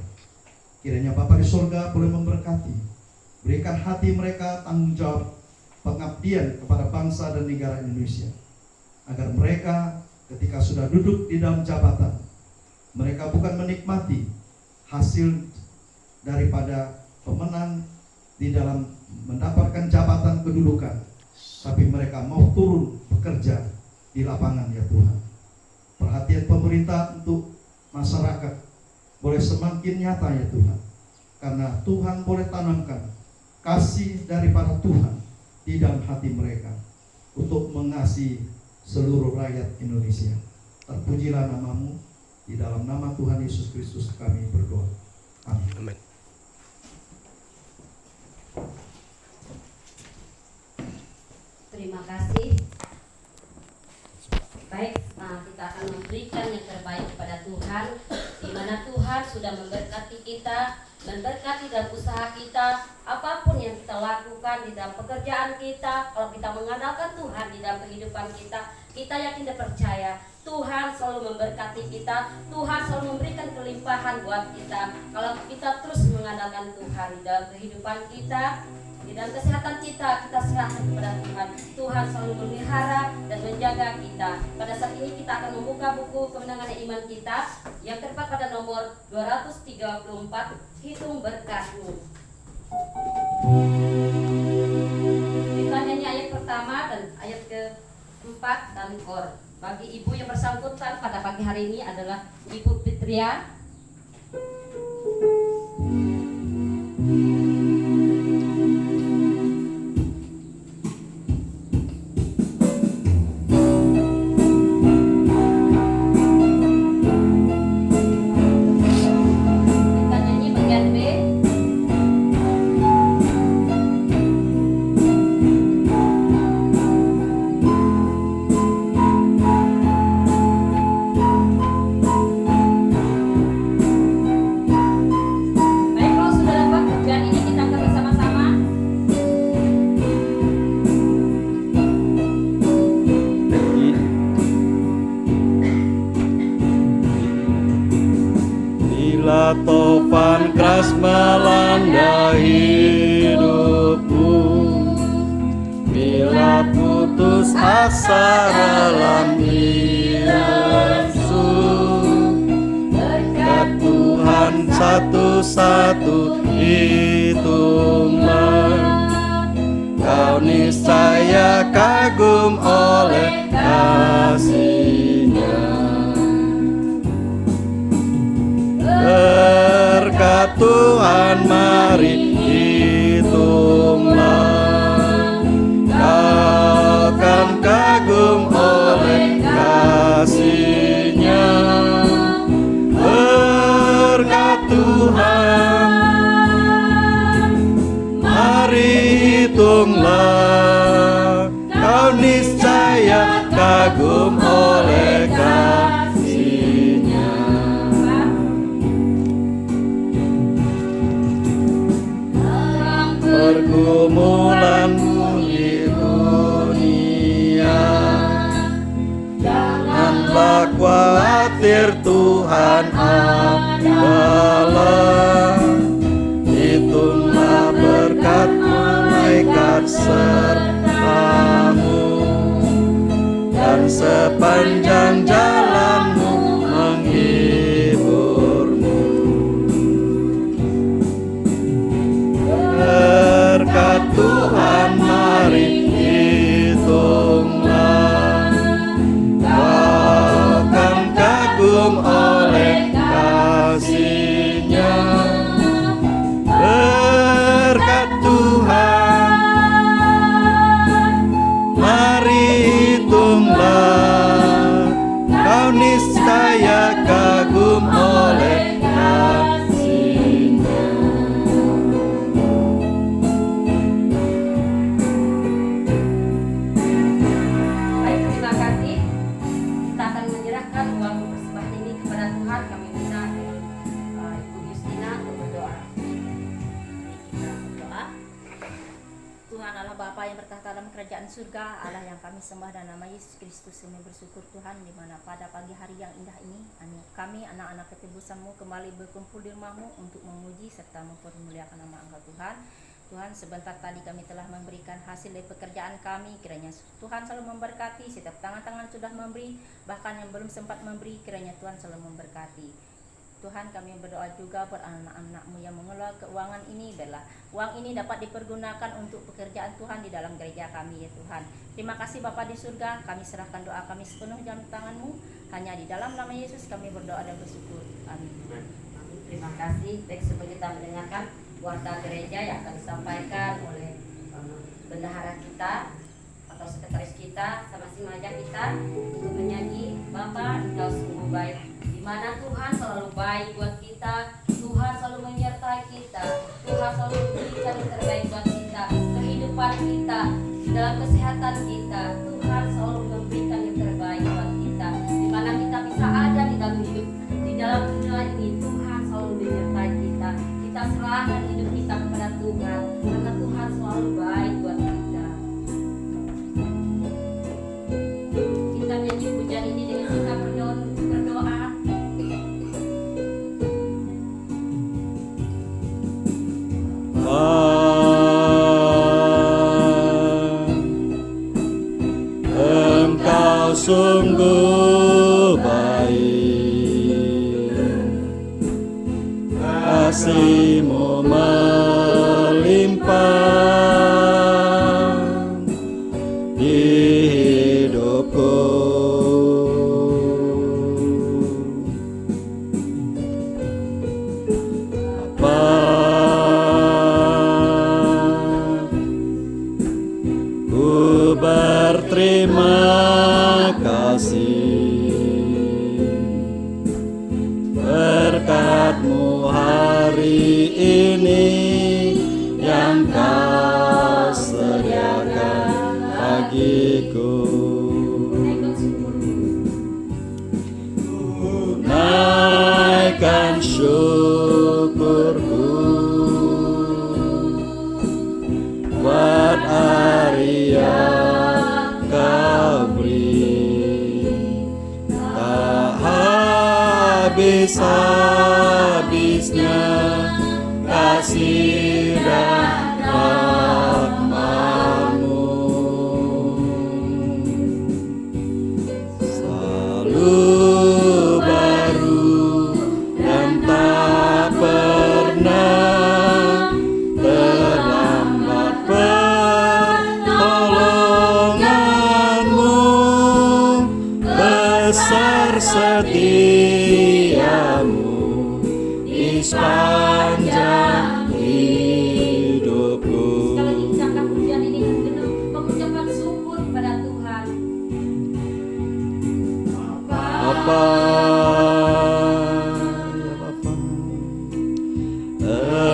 Kiranya Bapa di surga boleh memberkati, berikan hati mereka tanggung jawab pengabdian kepada bangsa dan negara Indonesia, agar mereka ketika sudah duduk di dalam jabatan, mereka bukan menikmati hasil daripada pemenang di dalam mendapatkan jabatan kedudukan, tapi mereka mau turun bekerja di lapangan ya Tuhan. Perhatian pemerintah untuk masyarakat boleh semakin nyata ya Tuhan, karena Tuhan boleh tanamkan kasih daripada Tuhan di dalam hati mereka untuk mengasihi seluruh rakyat Indonesia. Terpujilah nama-Mu, di dalam nama Tuhan Yesus Kristus kami berdoa. Amin. Amin. Terima kasih. Baik, kita akan memberikan yang terbaik kepada Tuhan, di mana Tuhan sudah memberkati kita, memberkati dalam usaha kita, apapun yang kita lakukan di dalam pekerjaan kita. Kalau kita mengandalkan Tuhan di dalam kehidupan kita, kita yakin dan percaya Tuhan selalu memberkati kita, Tuhan selalu memberikan kelimpahan buat kita. Kalau kita terus mengandalkan Tuhan di dalam kehidupan kita, di dalam kesehatan kita, kita serahkan kepada Tuhan. Tuhan selalu memelihara dan menjaga kita. Pada saat ini kita akan membuka buku kemenangan iman kita yang terdapat pada nomor 234, Hitung Berkatmu. Kita nyanyi ayat pertama dan ayat ke-4 dan kor. Bagi ibu yang bersangkutan pada pagi hari ini adalah Ibu Fitria. Kita nyanyi bagian B. Baik, kalau sudah dapat pujian ini kita akan bersama-sama. Bila topan keras melanda hidupku, bila putus asa dalam Yesus, berkat Tuhan satu-satu hitunglah. Kau niscaya kagum oleh kasih-Nya. Berkat Tuhan mari hitunglah. Kau kan kagum oleh kasih-Nya. Berkat Tuhan mari hitunglah. Kau niscaya kagum oleh kasih-Nya. Pergumulanmu di dunia, janganlah khawatir, Tuhan adalah. Hitunglah berkat malaikat sertamu, dan sepanjang jalanmu menghiburmu. Berkat Tuhan mari hitunglah. Kau kan kagum oleh kasih-Nya. Berkat Tuhan mari hitunglah. Kau niscaya kagum oleh kasih-Nya. Baik, terima kasih. Kita akan menyerahkan uang persembahan ini kepada Tuhan. Kami minta dengan Ibu Justina untuk berdoa. Mari kita berdoa. Tuhan Allah Bapa yang bertahta dalam kerajaan surga, Allah yang kami sembah dan nama Yesus Kristus, kami bersyukur Tuhan di mana pada pagi hari yang indah ini kami anak-anak ketebusan-Mu kembali berkumpul di rumah-Mu untuk memuji serta mempermuliakan nama Engkau Tuhan. Tuhan, sebentar tadi kami telah memberikan hasil dari pekerjaan kami, kiranya Tuhan selalu memberkati. Setiap tangan-tangan sudah memberi, bahkan yang belum sempat memberi, kiranya Tuhan selalu memberkati. Tuhan, kami berdoa juga buat anak-anak-Mu yang mengelola keuangan ini, biarlah uang ini dapat dipergunakan untuk pekerjaan Tuhan di dalam gereja kami, ya Tuhan. Terima kasih Bapa di surga, kami serahkan doa kami sepenuh dalam tangan-Mu. Hanya di dalam nama Yesus kami berdoa dan bersyukur. Amin. Amin. Terima kasih. Baik, sebelum kita mendengarkan warta gereja yang akan disampaikan oleh bendahara kita atau sekretaris kita, sama-sama mengajak kita untuk menyanyi Bapa Engkau sungguh baik, di mana Tuhan selalu baik buat kita, Tuhan selalu menyertai kita, Tuhan selalu memberikan yang terbaik buat kita, kehidupan kita, di dalam kesehatan kita, Tuhan selalu memberikan yang terbaik buat kita, di mana kita bisa ada di dalam hidup, di dalam dunia ini Tuhan selalu menyertai kita. Kita serahkan hidup kita kepada Tuhan, karena Tuhan selalu baik buat kita. Kita nyanyi pujian ini dengan sikap berdoa. Engkau sungguh baik, kasih-Mu melimpah di hidupku. Ku berterima kasih, berkat-Mu hari ini yang Kau sediakan bagiku. Naikkan syukurku buat hari yang Kau beri, tak habis-habisnya kasih dan rahmat-Mu. setiamu di sepanjang hidupku. Sekali lagi ucapkan pujian ini dengan penuh pengucapan syukur kepada Tuhan. Bapa, ya Bapa,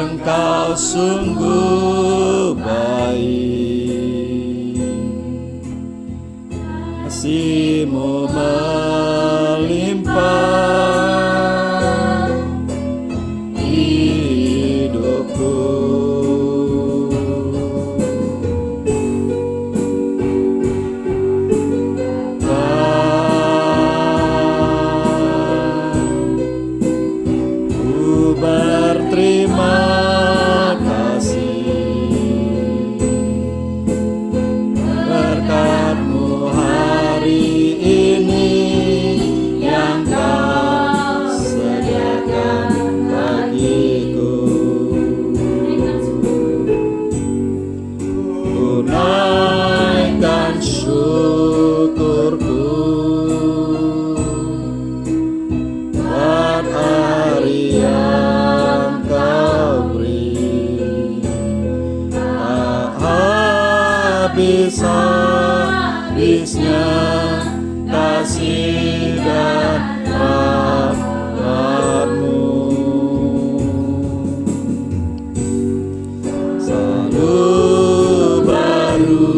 Engkau sungguh baik, kasih-Mu melimpah hidupku. Ku berterima kasih berkat-Mu hari ini yang Kau sediakan bagiku. Ku naikkan syukurku buat hari yang Kau beri, tak habis-habisnya kasih dan rahmat-Mu. Selalu baru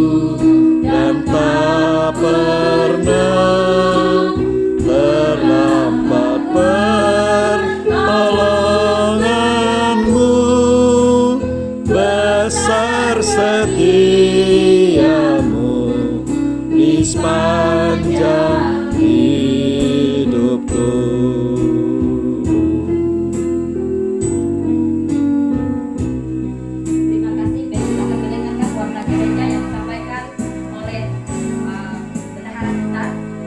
dan tak pernah terlambat pertolongan-Mu, besar setiamu di sepanjang hidupku. Terima kasih. Baik, kita akan mendengarkan warta gereja yang disampaikan oleh bendahara kita.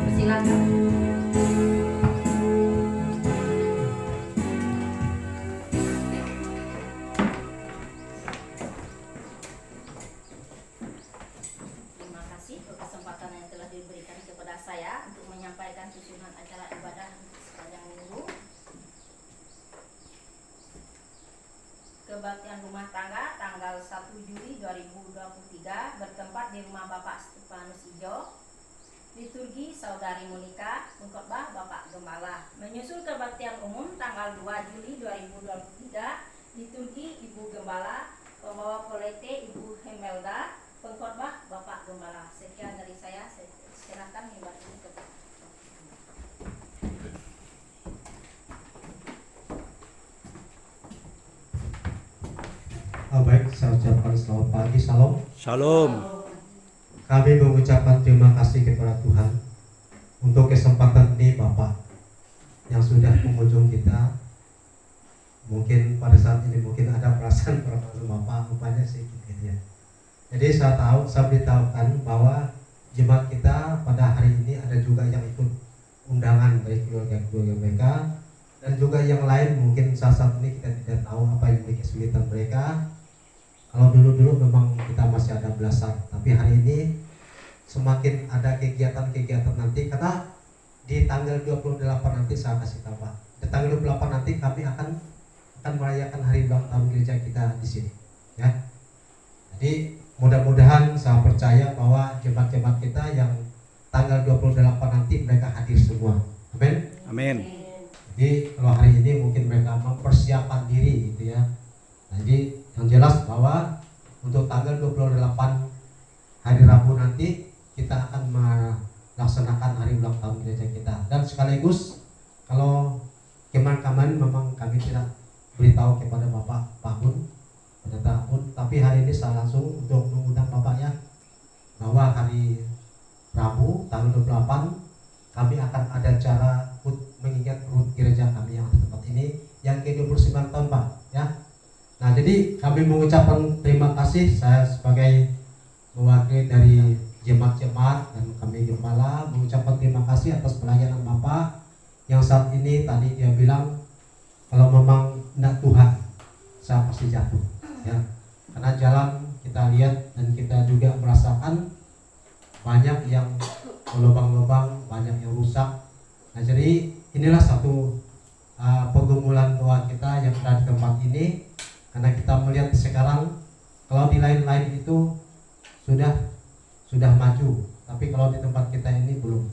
Persilakan. Terima kasih untuk kesempatan yang telah diberikan kepada saya untuk menyampaikan susunan acara ibadah sepanjang minggu. Kebaktian rumah tangga tanggal 1 Juli 2023 bertempat di rumah Bapak Stefanus Ijo. Liturgi Saudari Monika, pengkhotbah Bapak Gembala. Menyusul kebaktian umum tanggal 2 Juli 2023, liturgi Ibu Gembala, pembawa kolekte Ibu Hemelda, pengkhotbah Bapak Gembala. Sekian dari saya serahkan mimbar ini kepada Baik, saya ucapkan selamat pagi, salam. Shalom. Kami mengucapkan terima kasih kepada Tuhan untuk kesempatan ini, Bapak, yang sudah mengunjung kita. Mungkin pada saat ini mungkin ada perasaan Bapak, rupanya sih gitu ya. Jadi saya beritahukan bahwa jemaat kita pada hari ini ada juga yang ikut undangan dari keluarga-keluarga mereka, dan juga yang lain mungkin saat ini kita tidak tahu apa yang menjadi kesulitan mereka. Kalau dulu-dulu memang kita masih ada belasan, tapi hari ini semakin ada kegiatan-kegiatan nanti, karena di tanggal 28 nanti saya kasih tahu Pak. Di tanggal 28 nanti kami akan merayakan hari ulang tahun gereja kita di sini, ya. Jadi mudah-mudahan saya percaya bahwa jemaat-jemaat kita yang tanggal 28 nanti mereka hadir semua. Amin. Amin. Jadi kalau hari ini mungkin mereka mempersiapkan diri gitu ya. Nah, jadi yang jelas bahwa untuk tanggal 28 hari Rabu nanti kita akan melaksanakan hari ulang tahun gereja kita. Dan sekaligus kalau kemarin memang kami tidak beritahu kepada Bapak Pak Bun pada tahun, tapi hari ini saya langsung untuk mengundang Bapak ya, bahwa hari Rabu tanggal 28 kami akan ada acara mengingat HUT gereja kami yang ada tempat ini yang ke-29 tahun Pak ya. Nah, jadi kami mengucapkan terima kasih, saya sebagai mewakili dari jemaat-jemaat dan kami gembala mengucapkan terima kasih atas pelayanan Bapak yang saat ini tadi dia bilang kalau memang tidak Tuhan saya pasti jatuh ya, karena jalan kita lihat dan kita juga merasakan banyak yang lubang-lubang, banyak yang rusak. Nah, jadi inilah satu pergumulan doa kita yang ada di tempat ini, karena kita melihat sekarang kalau di lain-lain itu sudah maju, tapi kalau di tempat kita ini belum.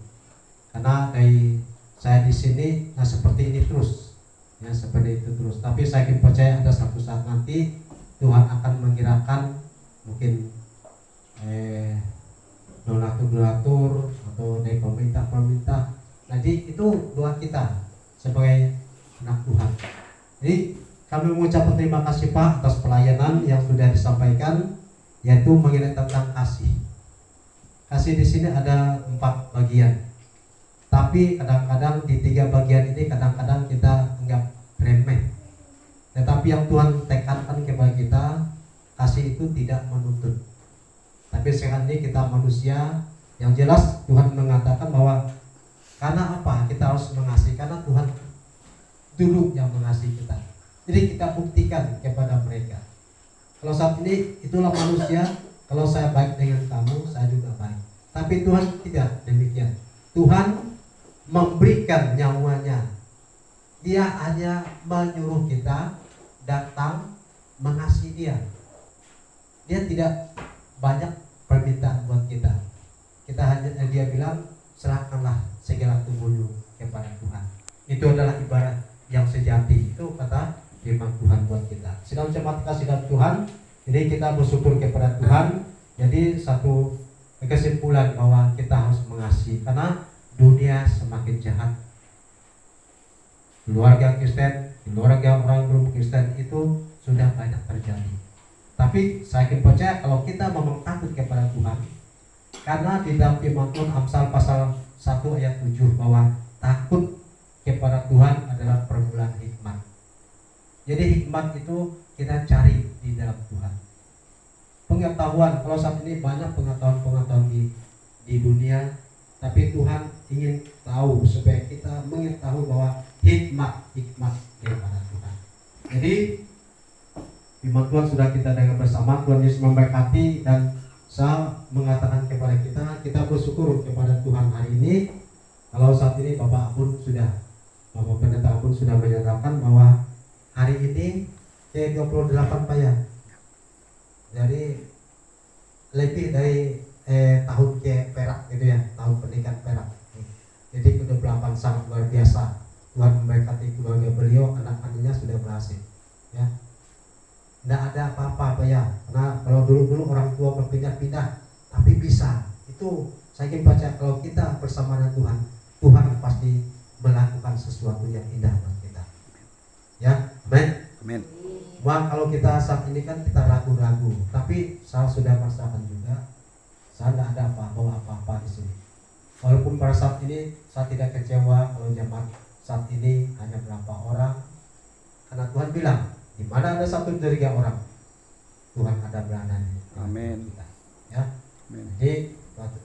Karena dari saya di sini seperti ini terus, ya seperti itu terus. Tapi saya percaya ada satu saat nanti Tuhan akan menggerakkan mungkin donatur atau dari pemerintah. Jadi itu doa kita sebagai anak Tuhan. Jadi kami mengucapkan terima kasih Pak atas pelayanan yang sudah disampaikan, yaitu mengenai tentang kasih. Kasih di sini ada 4 bagian. Tapi kadang-kadang di 3 bagian ini kadang-kadang kita anggap remeh. Tetapi yang Tuhan tekankan kepada kita, kasih itu tidak menuntut. Tapi sekarang ini kita manusia, yang jelas Tuhan mengatakan bahwa karena apa kita harus mengasihi, karena Tuhan dulu yang mengasihi kita. Jadi kita buktikan kepada mereka. Kalau saat ini itulah manusia, kalau saya baik dengan kamu, saya juga baik. Tapi Tuhan tidak demikian. Tuhan memberikan nyawanya. Dia hanya menyuruh kita datang mengasihi dia. Dia tidak banyak permintaan buat kita. Dia bilang serahkanlah segala tubuhmu kepada Tuhan. Itu adalah ibarat yang sejati. Itu kata firman Tuhan buat kita. Sedang cermat kasih dari Tuhan. Jadi kita bersyukur kepada Tuhan. Jadi satu kesimpulan bahwa kita harus mengasihi, karena dunia semakin jahat. Keluarga Kristen, keluarga orang belum Kristen itu sudah banyak terjadi. Tapi saya percaya kalau kita memang takut kepada Tuhan, karena di dalam firman Tuhan Amsal pasal 1 ayat 7 bahwa takut kepada Tuhan adalah permulaan hikmat. Jadi hikmat itu kita cari di dalam Tuhan. Pengetahuan, kalau saat ini banyak pengetahuan di dunia, tapi Tuhan ingin tahu supaya kita mengetahui bahwa hikmat daripada Tuhan. Jadi firman Tuhan sudah kita dengar bersama. Tuhan Yesus memberkati, dan saya mengatakan kepada kita bersyukur kepada Tuhan hari ini. Kalau saat ini Bapak Pendeta Abun sudah menyatakan bahwa hari ini ke-28 Pak ya. Jadi lebih dari tahun ke perak gitu ya, tahun pernikahan perak. Jadi ke-28 sangat luar biasa. Tuhan memberkati keluarga beliau, anak-anaknya sudah berhasil ya. Tidak ada apa-apa Pak ya. Karena kalau dulu orang tua berpindah-pindah, tapi bisa. Itu saya ingin baca, kalau kita bersama dengan Tuhan, Tuhan pasti melakukan sesuatu yang indah buat kita. Ya, amin. Amin. Wah, kalau kita saat ini kan kita ragu-ragu, tapi saya sudah merasakan juga, saya tidak ada apa-apa di sini. Walaupun pada saat ini saya tidak kecewa kalau jemaat saat ini hanya berapa orang, karena Tuhan bilang, di mana ada 1-3 orang, Tuhan ada berananya. Amin. Ya. Amin. Jadi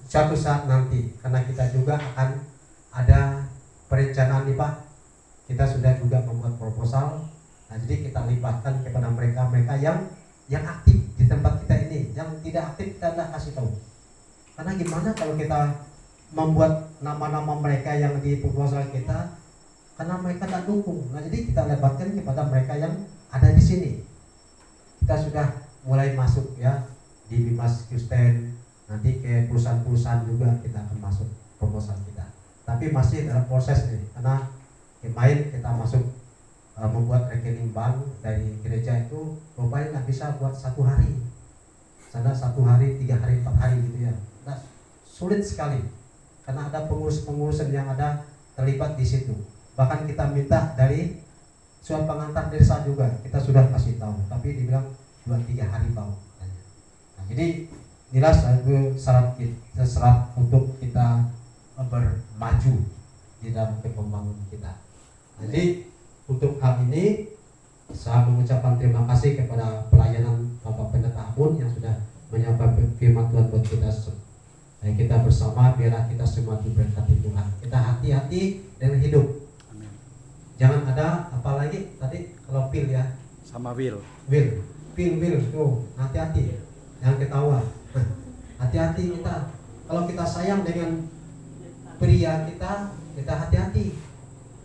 suatu saat nanti, karena kita juga akan ada perencanaan nih Pak, kita sudah juga membuat proposal. Nah, jadi kita libatkan kepada mereka yang aktif di tempat kita ini. Yang tidak aktif kita tidak kasih tahu. Karena gimana kalau kita membuat nama-nama mereka yang di proposal kita, karena mereka tak dukung. Nah, jadi kita libatkan kepada mereka yang ada di sini. Kita sudah mulai masuk ya di Bimas Kristen, nanti ke perusahaan-perusahaan juga kita akan masuk proposal kita. Tapi masih dalam proses nih, karena kemarin kita masuk membuat rekening bank dari gereja itu rupanya nggak bisa buat 1 hari, sana 1 hari, 3 hari, 4 hari gitu ya. Nah, sulit sekali karena ada pengurus-pengurusan yang ada terlibat di situ. Bahkan kita minta dari surat pengantar desa juga kita sudah kasih tahu, tapi dibilang 2-3 hari tahu. Nah, jadi inilah syarat untuk kita bermaju di dalam pembangunan kita. Jadi untuk hal ini saya mengucapkan terima kasih kepada pelayanan Bapak Pendeta Abun yang sudah menyampaikan firman Tuhan buat kita. Dan kita bersama biarlah kita semua diberkati Tuhan. Kita hati-hati dengan hidup. Amin. Jangan ada apalagi tadi kalau pil ya. Sama Will. Pil tuh hati-hati. Jangan ketawa. Hati-hati kita. Kalau kita sayang dengan pria kita hati-hati.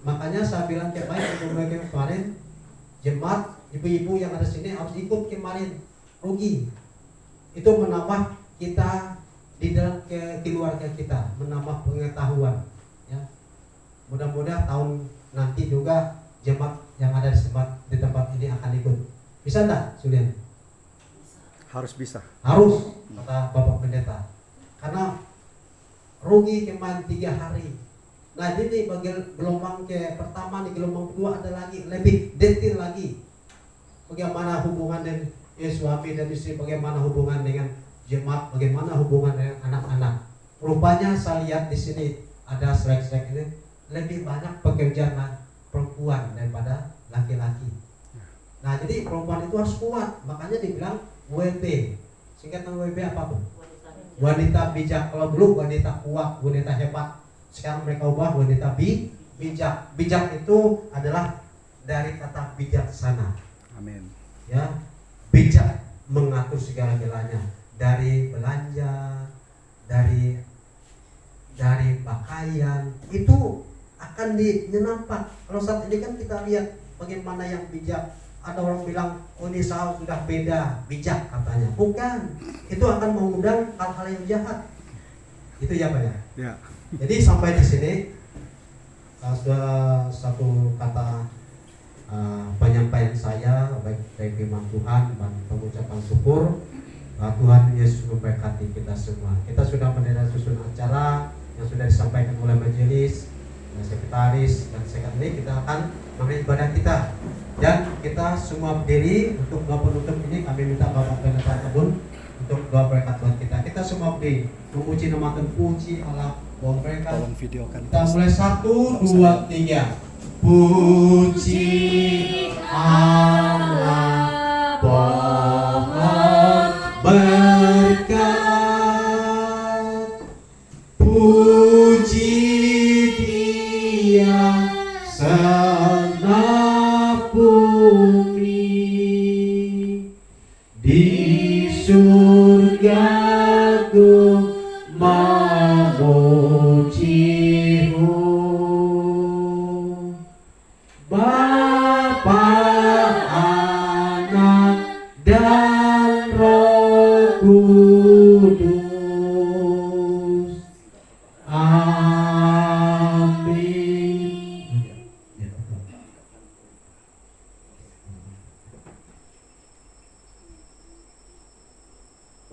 Makanya saya bilang kayak baik kemarin, jemaat ibu-ibu yang ada sini harus ikut kemarin, rugi. Itu menambah kita di dalam keluarga kita, menambah pengetahuan. Ya. Mudah-mudahan tahun nanti juga jemaat yang ada di tempat ini akan ikut. Bisa enggak, Sulian? Harus bisa. Harus, kata Bapak Pendeta. Karena rugi kemarin 3 hari. Nah ini bagian gelombang pertama, nih gelombang kedua ada lagi lebih detail lagi. Bagaimana hubungan dengan suami dan istri, bagaimana hubungan dengan jemaat, bagaimana hubungan dengan anak-anak. Rupanya saya lihat di sini ada slide-slide ini lebih banyak pekerjaan perempuan daripada laki-laki. Nah jadi perempuan itu harus kuat, makanya dibilang WB. Singkatan WB apa Bu? Wanita bijak. Kalau dulu wanita kuat, wanita hebat. Sekarang mereka ubah wanita bijak. Bijak itu adalah dari kata bijaksana. Amin. Ya, bijak mengatur segala-galanya, dari belanja, dari pakaian, itu akan dinampak. Kalau saat ini kan kita lihat bagaimana yang bijak. Ada orang bilang, oh ini saya sudah beda, bijak katanya. Bukan, itu akan mengundang hal-hal yang jahat. Itu ya Pak ya. Ya. Jadi sampai di sini sudah satu kata penyampaian saya, baik firman Tuhan dan pengucapan syukur. Tuhan Yesus memberkati kita semua. Kita sudah mendengar susun acara yang sudah disampaikan oleh majelis, sekretaris dan sekalian ini kita akan mengakhiri ibadah kita. Dan kita semua berdiri untuk doa penutup ini. Kami minta Bapak Pendeta Kebun untuk doa berkat buat kita. Kita semua berdiri memuji nama Tuhan, puji Allah, mohon berkat. Tolong videokan. Kita mulai 1, 2, 3. Puji Allah, pohon berkat. Puji Dia segenap bumi, di surgaku memuji-Mu. Bapa, Anak, dan Roh Kudus. Amin.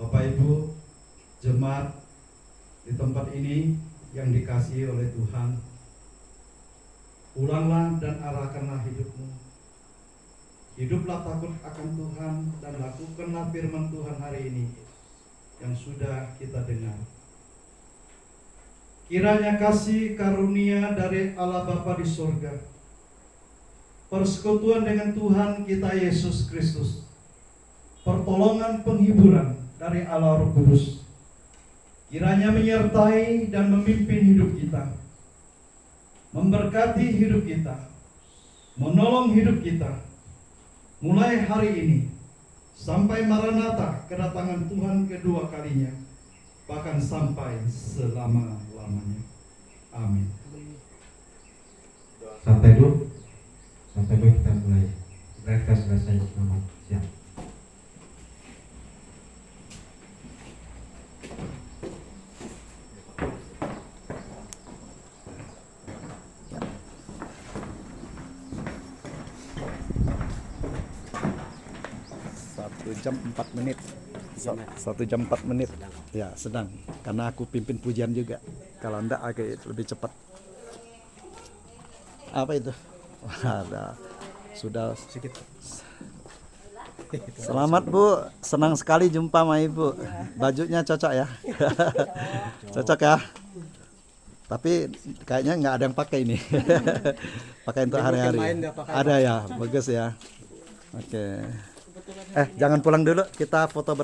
Bapak Ibu, jemaat di tempat ini yang dikasihi oleh Tuhan, ulanglah dan arahkanlah hidupmu. Hiduplah takut akan Tuhan dan lakukanlah firman Tuhan hari ini yang sudah kita dengar. Kiranya kasih karunia dari Allah Bapa di surga, persekutuan dengan Tuhan kita Yesus Kristus, pertolongan penghiburan dari Allah Roh Kudus, kiranya menyertai dan memimpin hidup kita, memberkati hidup kita, menolong hidup kita, mulai hari ini sampai Maranatha, kedatangan Tuhan kedua kalinya, bahkan sampai selama-lamanya. Amin. Sampai dulu kita mulai. Mereka selesai selamat siang. Jam 4 menit. 1 jam 4 menit. Ya, sedang. Karena aku pimpin pujian juga. Kalau enggak agak lebih cepat. Apa itu? Ada. Sudah sedikit. Selamat Bu, senang sekali jumpa sama Ibu. Bajunya cocok ya? Cocok ya? Tapi kayaknya nggak ada yang pakai ini. Pakai untuk hari-hari. Ada ya, bagus ya. Oke. Jangan pulang dulu, kita foto